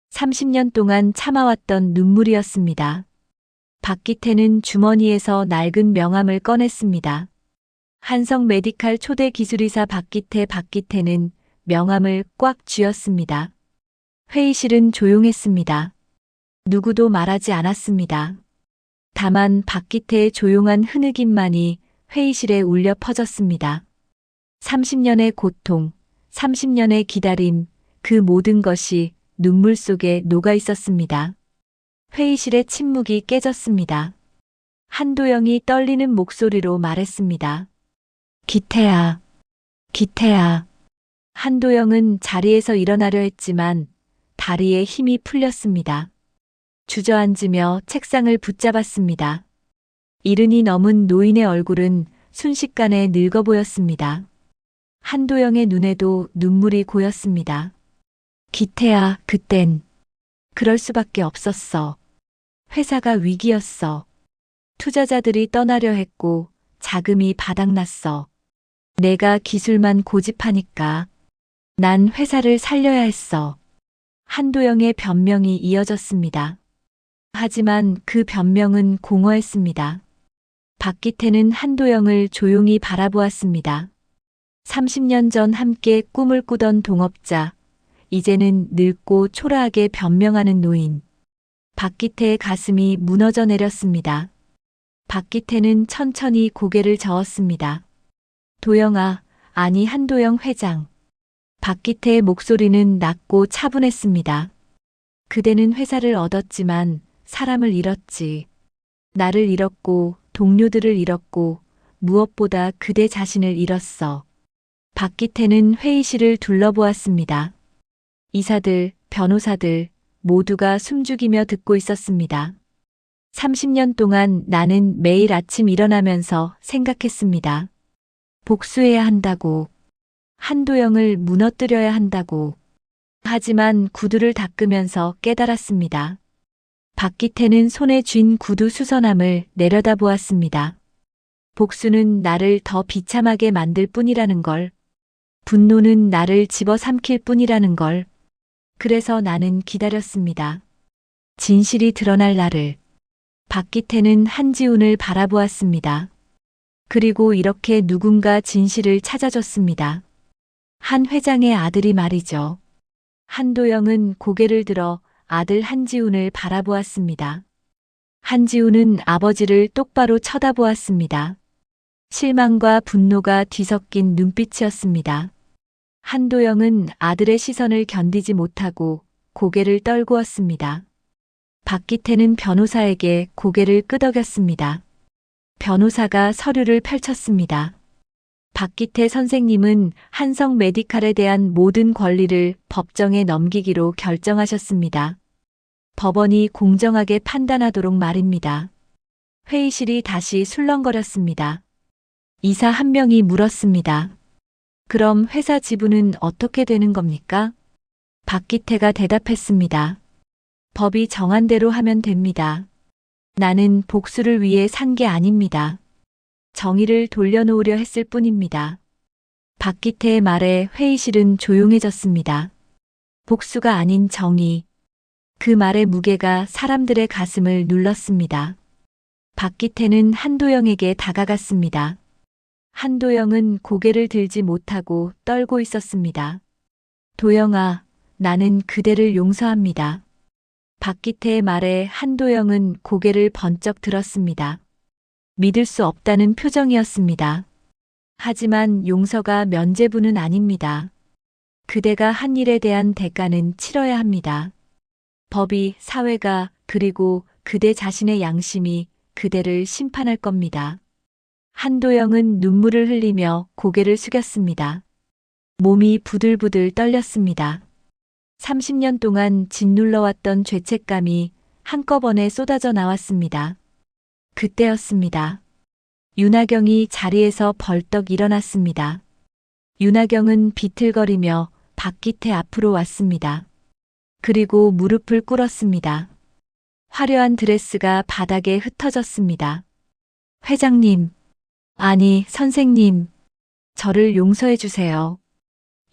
30년 동안 참아왔던 눈물이었습니다. 박기태는 주머니에서 낡은 명함을 꺼냈습니다. 한성 메디칼 초대 기술이사 박기태는 명함을 꽉 쥐었습니다. 회의실은 조용했습니다. 누구도 말하지 않았습니다. 다만 박기태의 조용한 흐느낌만이 회의실에 울려 퍼졌습니다. 30년의 고통, 30년의 기다림, 그 모든 것이 눈물 속에 녹아 있었습니다. 회의실의 침묵이 깨졌습니다. 한도영이 떨리는 목소리로 말했습니다. 기태야, 기태야. 한도영은 자리에서 일어나려 했지만 다리에 힘이 풀렸습니다. 주저앉으며 책상을 붙잡았습니다. 이른이 넘은 노인의 얼굴은 순식간에 늙어 보였습니다. 한도영의 눈에도 눈물이 고였습니다. 기태야, 그땐 그럴 수밖에 없었어. 회사가 위기였어. 투자자들이 떠나려 했고 자금이 바닥났어. 내가 기술만 고집하니까 난 회사를 살려야 했어. 한도영의 변명이 이어졌습니다. 하지만 그 변명은 공허했습니다. 박기태는 한도영을 조용히 바라보았습니다. 30년 전 함께 꿈을 꾸던 동업자, 이제는 늙고 초라하게 변명하는 노인. 박기태의 가슴이 무너져 내렸습니다. 박기태는 천천히 고개를 저었습니다. 도영아, 아니 한도영 회장. 박기태의 목소리는 낮고 차분했습니다. 그대는 회사를 얻었지만 사람을 잃었지. 나를 잃었고 동료들을 잃었고 무엇보다 그대 자신을 잃었어. 박기태는 회의실을 둘러보았습니다. 이사들, 변호사들 모두가 숨죽이며 듣고 있었습니다. 30년 동안 나는 매일 아침 일어나면서 생각했습니다. 복수해야 한다고. 한도영을 무너뜨려야 한다고. 하지만 구두를 닦으면서 깨달았습니다. 박기태는 손에 쥔 구두 수선함을 내려다보았습니다. 복수는 나를 더 비참하게 만들 뿐이라는 걸. 분노는 나를 집어삼킬 뿐이라는 걸. 그래서 나는 기다렸습니다. 진실이 드러날 날을. 박기태는 한지훈을 바라보았습니다. 그리고 이렇게 누군가 진실을 찾아줬습니다. 한 회장의 아들이 말이죠. 한도영은 고개를 들어 아들 한지훈을 바라보았습니다. 한지훈은 아버지를 똑바로 쳐다보았습니다. 실망과 분노가 뒤섞인 눈빛이었습니다. 한도영은 아들의 시선을 견디지 못하고 고개를 떨구었습니다. 박기태는 변호사에게 고개를 끄덕였습니다. 변호사가 서류를 펼쳤습니다. 박기태 선생님은 한성 메디칼에 대한 모든 권리를 법정에 넘기기로 결정하셨습니다. 법원이 공정하게 판단하도록 말입니다. 회의실이 다시 술렁거렸습니다. 이사 한 명이 물었습니다. 그럼 회사 지분은 어떻게 되는 겁니까? 박기태가 대답했습니다. 법이 정한 대로 하면 됩니다. 나는 복수를 위해 산 게 아닙니다. 정의를 돌려놓으려 했을 뿐입니다. 박기태의 말에 회의실은 조용해졌습니다. 복수가 아닌 정의. 그 말의 무게가 사람들의 가슴을 눌렀습니다. 박기태는 한도영에게 다가갔습니다. 한도영은 고개를 들지 못하고 떨고 있었습니다. 도영아, 나는 그대를 용서합니다. 박기태의 말에 한도영은 고개를 번쩍 들었습니다. 믿을 수 없다는 표정이었습니다. 하지만 용서가 면죄부는 아닙니다. 그대가 한 일에 대한 대가는 치러야 합니다. 법이, 사회가, 그리고 그대 자신의 양심이 그대를 심판할 겁니다. 한도영은 눈물을 흘리며 고개를 숙였습니다. 몸이 부들부들 떨렸습니다. 30년 동안 짓눌러왔던 죄책감이 한꺼번에 쏟아져 나왔습니다. 그때였습니다. 윤하경이 자리에서 벌떡 일어났습니다. 윤하경은 비틀거리며 박기태 앞으로 왔습니다. 그리고 무릎을 꿇었습니다. 화려한 드레스가 바닥에 흩어졌습니다. 회장님, 아니 선생님, 저를 용서해 주세요.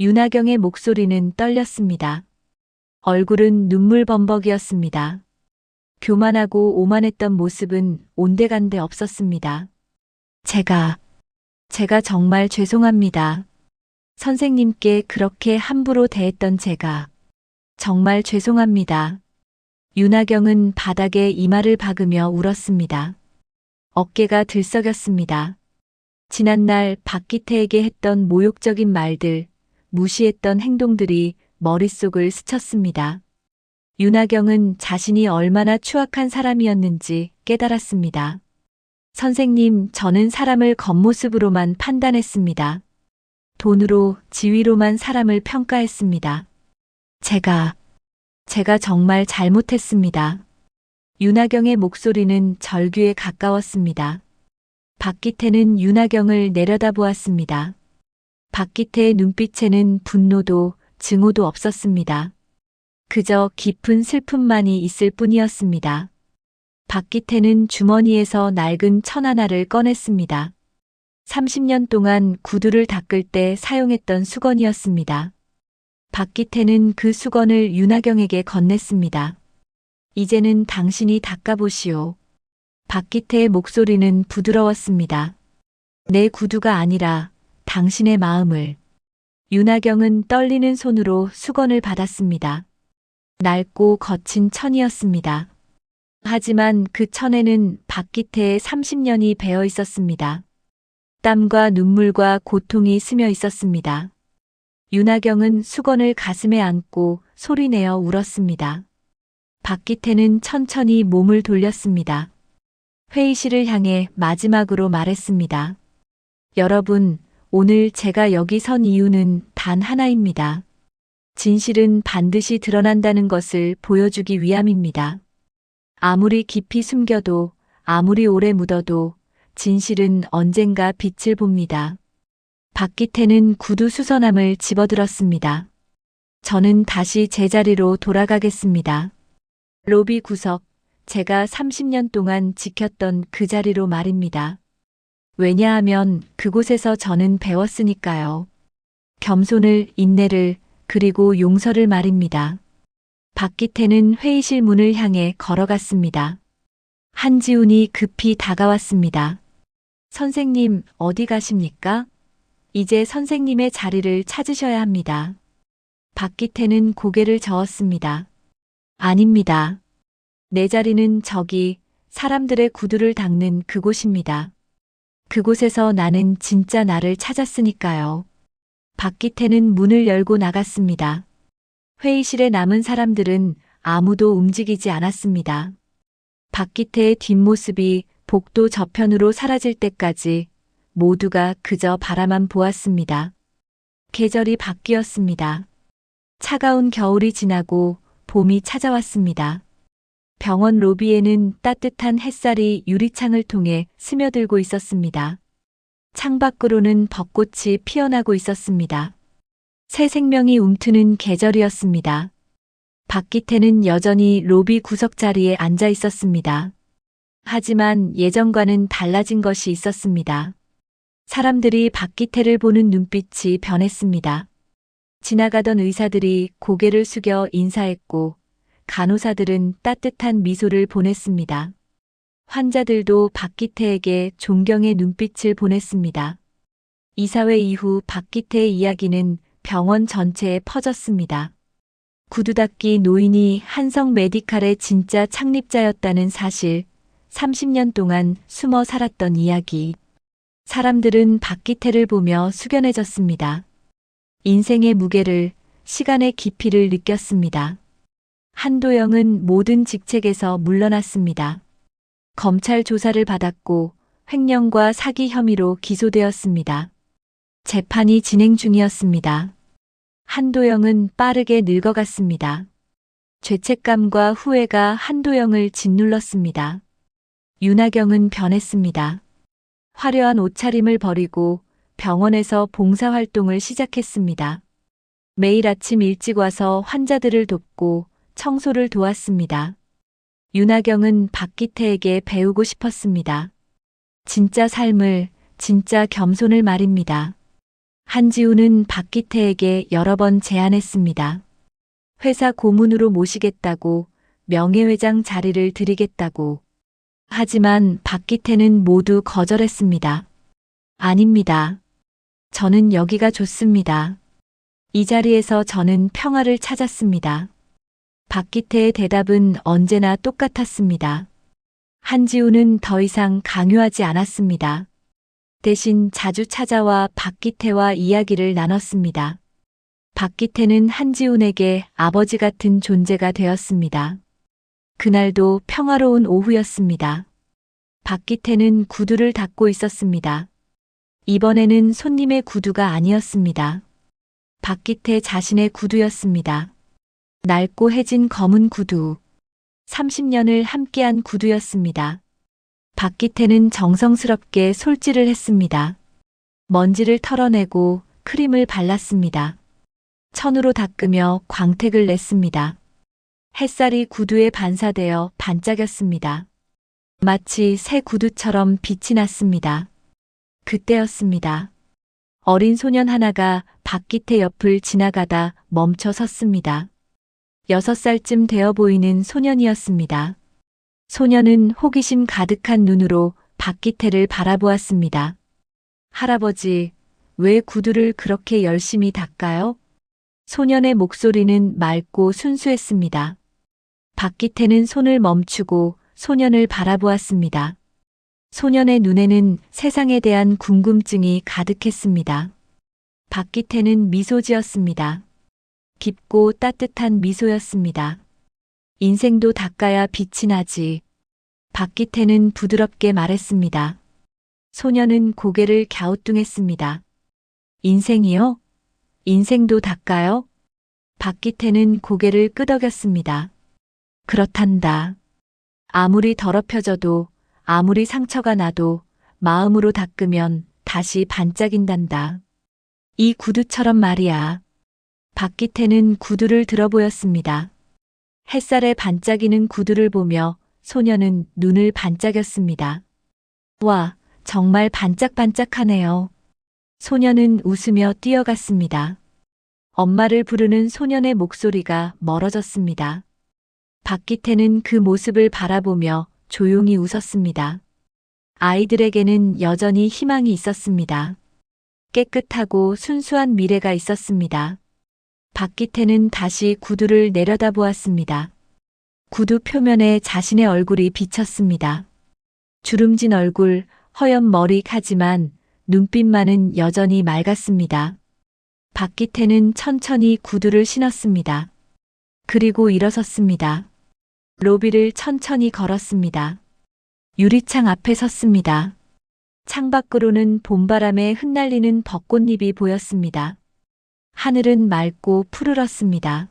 윤하경의 목소리는 떨렸습니다. 얼굴은 눈물범벅이었습니다. 교만하고 오만했던 모습은 온데간데 없었습니다. 제가 정말 죄송합니다. 선생님께 그렇게 함부로 대했던 제가 정말 죄송합니다. 윤하경은 바닥에 이마를 박으며 울었습니다. 어깨가 들썩였습니다. 지난날 박기태에게 했던 모욕적인 말들, 무시했던 행동들이 머릿속을 스쳤습니다. 윤하경은 자신이 얼마나 추악한 사람이었는지 깨달았습니다. 선생님, 저는 사람을 겉모습으로만 판단했습니다. 돈으로, 지위로만 사람을 평가했습니다. 제가 정말 잘못했습니다. 윤하경의 목소리는 절규에 가까웠습니다. 박기태는 윤하경을 내려다보았습니다. 박기태의 눈빛에는 분노도 증오도 없었습니다. 그저 깊은 슬픔만이 있을 뿐이었습니다. 박기태는 주머니에서 낡은 천 하나를 꺼냈습니다. 30년 동안 구두를 닦을 때 사용했던 수건이었습니다. 박기태는 그 수건을 윤하경에게 건넸습니다. 이제는 당신이 닦아보시오. 박기태의 목소리는 부드러웠습니다. 내 구두가 아니라 당신의 마음을. 윤하경은 떨리는 손으로 수건을 받았습니다. 낡고 거친 천이었습니다. 하지만 그 천에는 박기태의 30년이 배어 있었습니다. 땀과 눈물과 고통이 스며 있었습니다. 윤하경은 수건을 가슴에 안고 소리내어 울었습니다. 박기태는 천천히 몸을 돌렸습니다. 회의실을 향해 마지막으로 말했습니다. 여러분, 오늘 제가 여기 선 이유는 단 하나입니다. 진실은 반드시 드러난다는 것을 보여주기 위함입니다. 아무리 깊이 숨겨도, 아무리 오래 묻어도 진실은 언젠가 빛을 봅니다. 박기태는 구두 수선함을 집어들었습니다. 저는 다시 제자리로 돌아가겠습니다. 로비 구석, 제가 30년 동안 지켰던 그 자리로 말입니다. 왜냐하면 그곳에서 저는 배웠으니까요. 겸손을, 인내를, 그리고 용서를 말입니다. 박기태는 회의실 문을 향해 걸어갔습니다. 한지훈이 급히 다가왔습니다. 선생님, 어디 가십니까? 이제 선생님의 자리를 찾으셔야 합니다. 박기태는 고개를 저었습니다. 아닙니다. 내 자리는 저기 사람들의 구두를 닦는 그곳입니다. 그곳에서 나는 진짜 나를 찾았으니까요. 박기태는 문을 열고 나갔습니다. 회의실에 남은 사람들은 아무도 움직이지 않았습니다. 박기태의 뒷모습이 복도 저편으로 사라질 때까지 모두가 그저 바라만 보았습니다. 계절이 바뀌었습니다. 차가운 겨울이 지나고 봄이 찾아왔습니다. 병원 로비에는 따뜻한 햇살이 유리창을 통해 스며들고 있었습니다. 창밖으로는 벚꽃이 피어나고 있었습니다. 새 생명이 움트는 계절이었습니다. 박기태는 여전히 로비 구석 자리에 앉아 있었습니다. 하지만 예전과는 달라진 것이 있었습니다. 사람들이 박기태를 보는 눈빛이 변했습니다. 지나가던 의사들이 고개를 숙여 인사했고 간호사들은 따뜻한 미소를 보냈습니다. 환자들도 박기태에게 존경의 눈빛을 보냈습니다. 이사회 이후 박기태의 이야기는 병원 전체에 퍼졌습니다. 구두닦이 노인이 한성 메디칼의 진짜 창립자였다는 사실, 30년 동안 숨어 살았던 이야기. 사람들은 박기태를 보며 숙연해졌습니다. 인생의 무게를, 시간의 깊이를 느꼈습니다. 한도영은 모든 직책에서 물러났습니다. 검찰 조사를 받았고 횡령과 사기 혐의로 기소되었습니다. 재판이 진행 중이었습니다. 한도영은 빠르게 늙어갔습니다. 죄책감과 후회가 한도영을 짓눌렀습니다. 윤하경은 변했습니다. 화려한 옷차림을 버리고 병원에서 봉사활동을 시작했습니다. 매일 아침 일찍 와서 환자들을 돕고 청소를 도왔습니다. 윤하경은 박기태에게 배우고 싶었습니다. 진짜 삶을, 진짜 겸손을 말입니다. 한지훈은 박기태에게 여러 번 제안했습니다. 회사 고문으로 모시겠다고, 명예회장 자리를 드리겠다고. 하지만 박기태는 모두 거절했습니다. 아닙니다. 저는 여기가 좋습니다. 이 자리에서 저는 평화를 찾았습니다. 박기태의 대답은 언제나 똑같았습니다. 한지훈은 더 이상 강요하지 않았습니다. 대신 자주 찾아와 박기태와 이야기를 나눴습니다. 박기태는 한지훈에게 아버지 같은 존재가 되었습니다. 그날도 평화로운 오후였습니다. 박기태는 구두를 닦고 있었습니다. 이번에는 손님의 구두가 아니었습니다. 박기태 자신의 구두였습니다. 낡고 해진 검은 구두. 30년을 함께한 구두였습니다. 박기태는 정성스럽게 솔질을 했습니다. 먼지를 털어내고 크림을 발랐습니다. 천으로 닦으며 광택을 냈습니다. 햇살이 구두에 반사되어 반짝였습니다. 마치 새 구두처럼 빛이 났습니다. 그때였습니다. 어린 소년 하나가 박기태 옆을 지나가다 멈춰 섰습니다. 6살쯤 되어 보이는 소년이었습니다. 소년은 호기심 가득한 눈으로 박기태를 바라보았습니다. 할아버지, 왜 구두를 그렇게 열심히 닦아요? 소년의 목소리는 맑고 순수했습니다. 박기태는 손을 멈추고 소년을 바라보았습니다. 소년의 눈에는 세상에 대한 궁금증이 가득했습니다. 박기태는 미소 지었습니다. 깊고 따뜻한 미소였습니다. 인생도 닦아야 빛이 나지. 박기태는 부드럽게 말했습니다. 소년은 고개를 갸우뚱했습니다. 인생이요? 인생도 닦아요? 박기태는 고개를 끄덕였습니다. 그렇단다. 아무리 더럽혀져도, 아무리 상처가 나도 마음으로 닦으면 다시 반짝인단다. 이 구두처럼 말이야. 박기태는 구두를 들어 보였습니다. 햇살에 반짝이는 구두를 보며 소년은 눈을 반짝였습니다. 와, 정말 반짝반짝하네요. 소년은 웃으며 뛰어갔습니다. 엄마를 부르는 소년의 목소리가 멀어졌습니다. 박기태는 그 모습을 바라보며 조용히 웃었습니다. 아이들에게는 여전히 희망이 있었습니다. 깨끗하고 순수한 미래가 있었습니다. 박기태는 다시 구두를 내려다보았습니다. 구두 표면에 자신의 얼굴이 비쳤습니다. 주름진 얼굴, 허연 머리 하지만 눈빛만은 여전히 맑았습니다. 박기태는 천천히 구두를 신었습니다. 그리고 일어섰습니다. 로비를 천천히 걸었습니다. 유리창 앞에 섰습니다. 창밖으로는 봄바람에 흩날리는 벚꽃잎이 보였습니다. 하늘은 맑고 푸르렀습니다.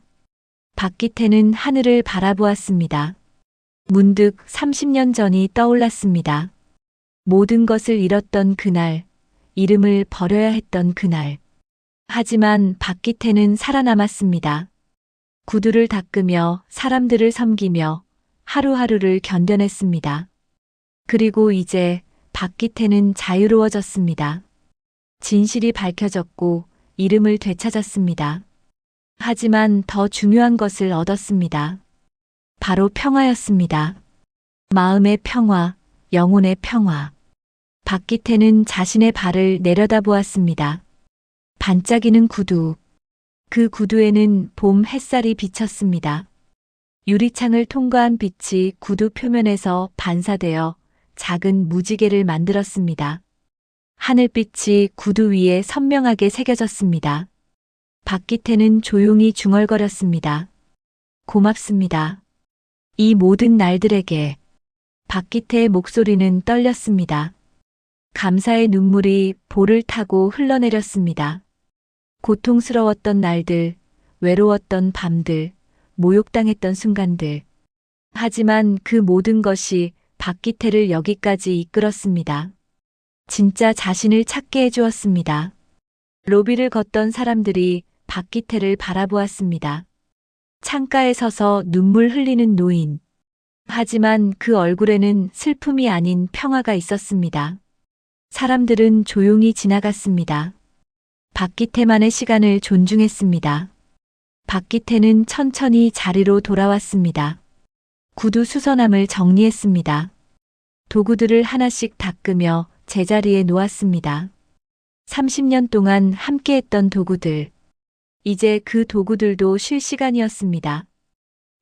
박기태는 하늘을 바라보았습니다. 문득 30년 전이 떠올랐습니다. 모든 것을 잃었던 그날, 이름을 버려야 했던 그날. 하지만 박기태는 살아남았습니다. 구두를 닦으며 사람들을 섬기며 하루하루를 견뎌냈습니다. 그리고 이제 박기태는 자유로워졌습니다. 진실이 밝혀졌고 이름을 되찾았습니다. 하지만 더 중요한 것을 얻었습니다. 바로 평화였습니다. 마음의 평화, 영혼의 평화. 박기태는 자신의 발을 내려다보았습니다. 반짝이는 구두. 그 구두에는 봄 햇살이 비쳤습니다. 유리창을 통과한 빛이 구두 표면에서 반사되어 작은 무지개를 만들었습니다. 하늘빛이 구두 위에 선명하게 새겨졌습니다. 박기태는 조용히 중얼거렸습니다. 고맙습니다. 이 모든 날들에게. 박기태의 목소리는 떨렸습니다. 감사의 눈물이 볼을 타고 흘러내렸습니다. 고통스러웠던 날들, 외로웠던 밤들, 모욕당했던 순간들. 하지만 그 모든 것이 박기태를 여기까지 이끌었습니다. 진짜 자신을 찾게 해주었습니다. 로비를 걷던 사람들이 박기태를 바라보았습니다. 창가에 서서 눈물 흘리는 노인. 하지만 그 얼굴에는 슬픔이 아닌 평화가 있었습니다. 사람들은 조용히 지나갔습니다. 박기태만의 시간을 존중했습니다. 박기태는 천천히 자리로 돌아왔습니다. 구두 수선함을 정리했습니다. 도구들을 하나씩 닦으며 제자리에 놓았습니다. 30년 동안 함께했던 도구들. 이제 그 도구들도 쉴 시간이었습니다.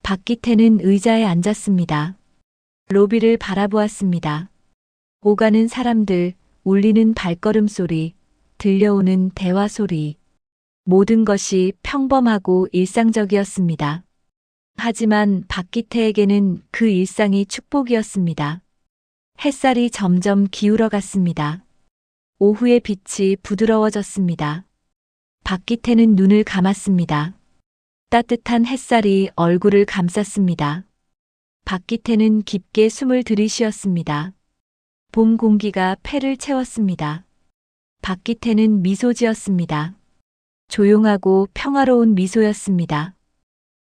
박기태는 의자에 앉았습니다. 로비를 바라보았습니다. 오가는 사람들, 울리는 발걸음 소리, 들려오는 대화 소리. 모든 것이 평범하고 일상적이었습니다. 하지만 박기태에게는 그 일상이 축복이었습니다. 햇살이 점점 기울어 갔습니다. 오후의 빛이 부드러워졌습니다. 박기태는 눈을 감았습니다. 따뜻한 햇살이 얼굴을 감쌌습니다. 박기태는 깊게 숨을 들이쉬었습니다. 봄 공기가 폐를 채웠습니다. 박기태는 미소 지었습니다. 조용하고 평화로운 미소였습니다.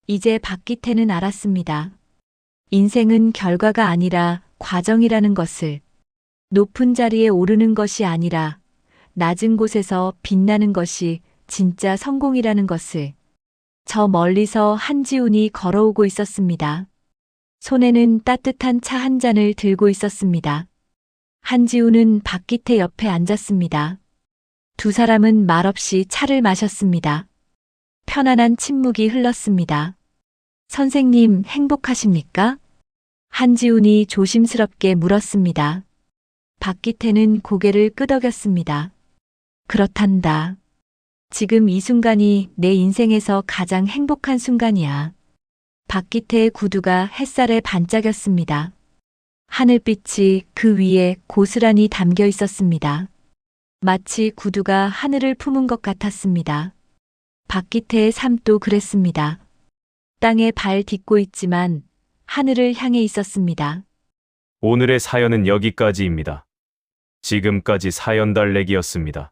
이제 박기태는 알았습니다. 인생은 결과가 아니라 과정이라는 것을, 높은 자리에 오르는 것이 아니라 낮은 곳에서 빛나는 것이 진짜 성공이라는 것을. 저 멀리서 한지훈이 걸어오고 있었습니다. 손에는 따뜻한 차 한 잔을 들고 있었습니다. 한지훈은 박기태 옆에 앉았습니다. 두 사람은 말없이 차를 마셨습니다. 편안한 침묵이 흘렀습니다. 선생님, 행복하십니까? 한지훈이 조심스럽게 물었습니다. 박기태는 고개를 끄덕였습니다. 그렇단다. 지금 이 순간이 내 인생에서 가장 행복한 순간이야. 박기태의 구두가 햇살에 반짝였습니다. 하늘빛이 그 위에 고스란히 담겨 있었습니다. 마치 구두가 하늘을 품은 것 같았습니다. 박기태의 삶도 그랬습니다. 땅에 발 딛고 있지만 하늘을 향해 있었습니다. 오늘의 사연은 여기까지입니다. 지금까지 사연 달래기였습니다.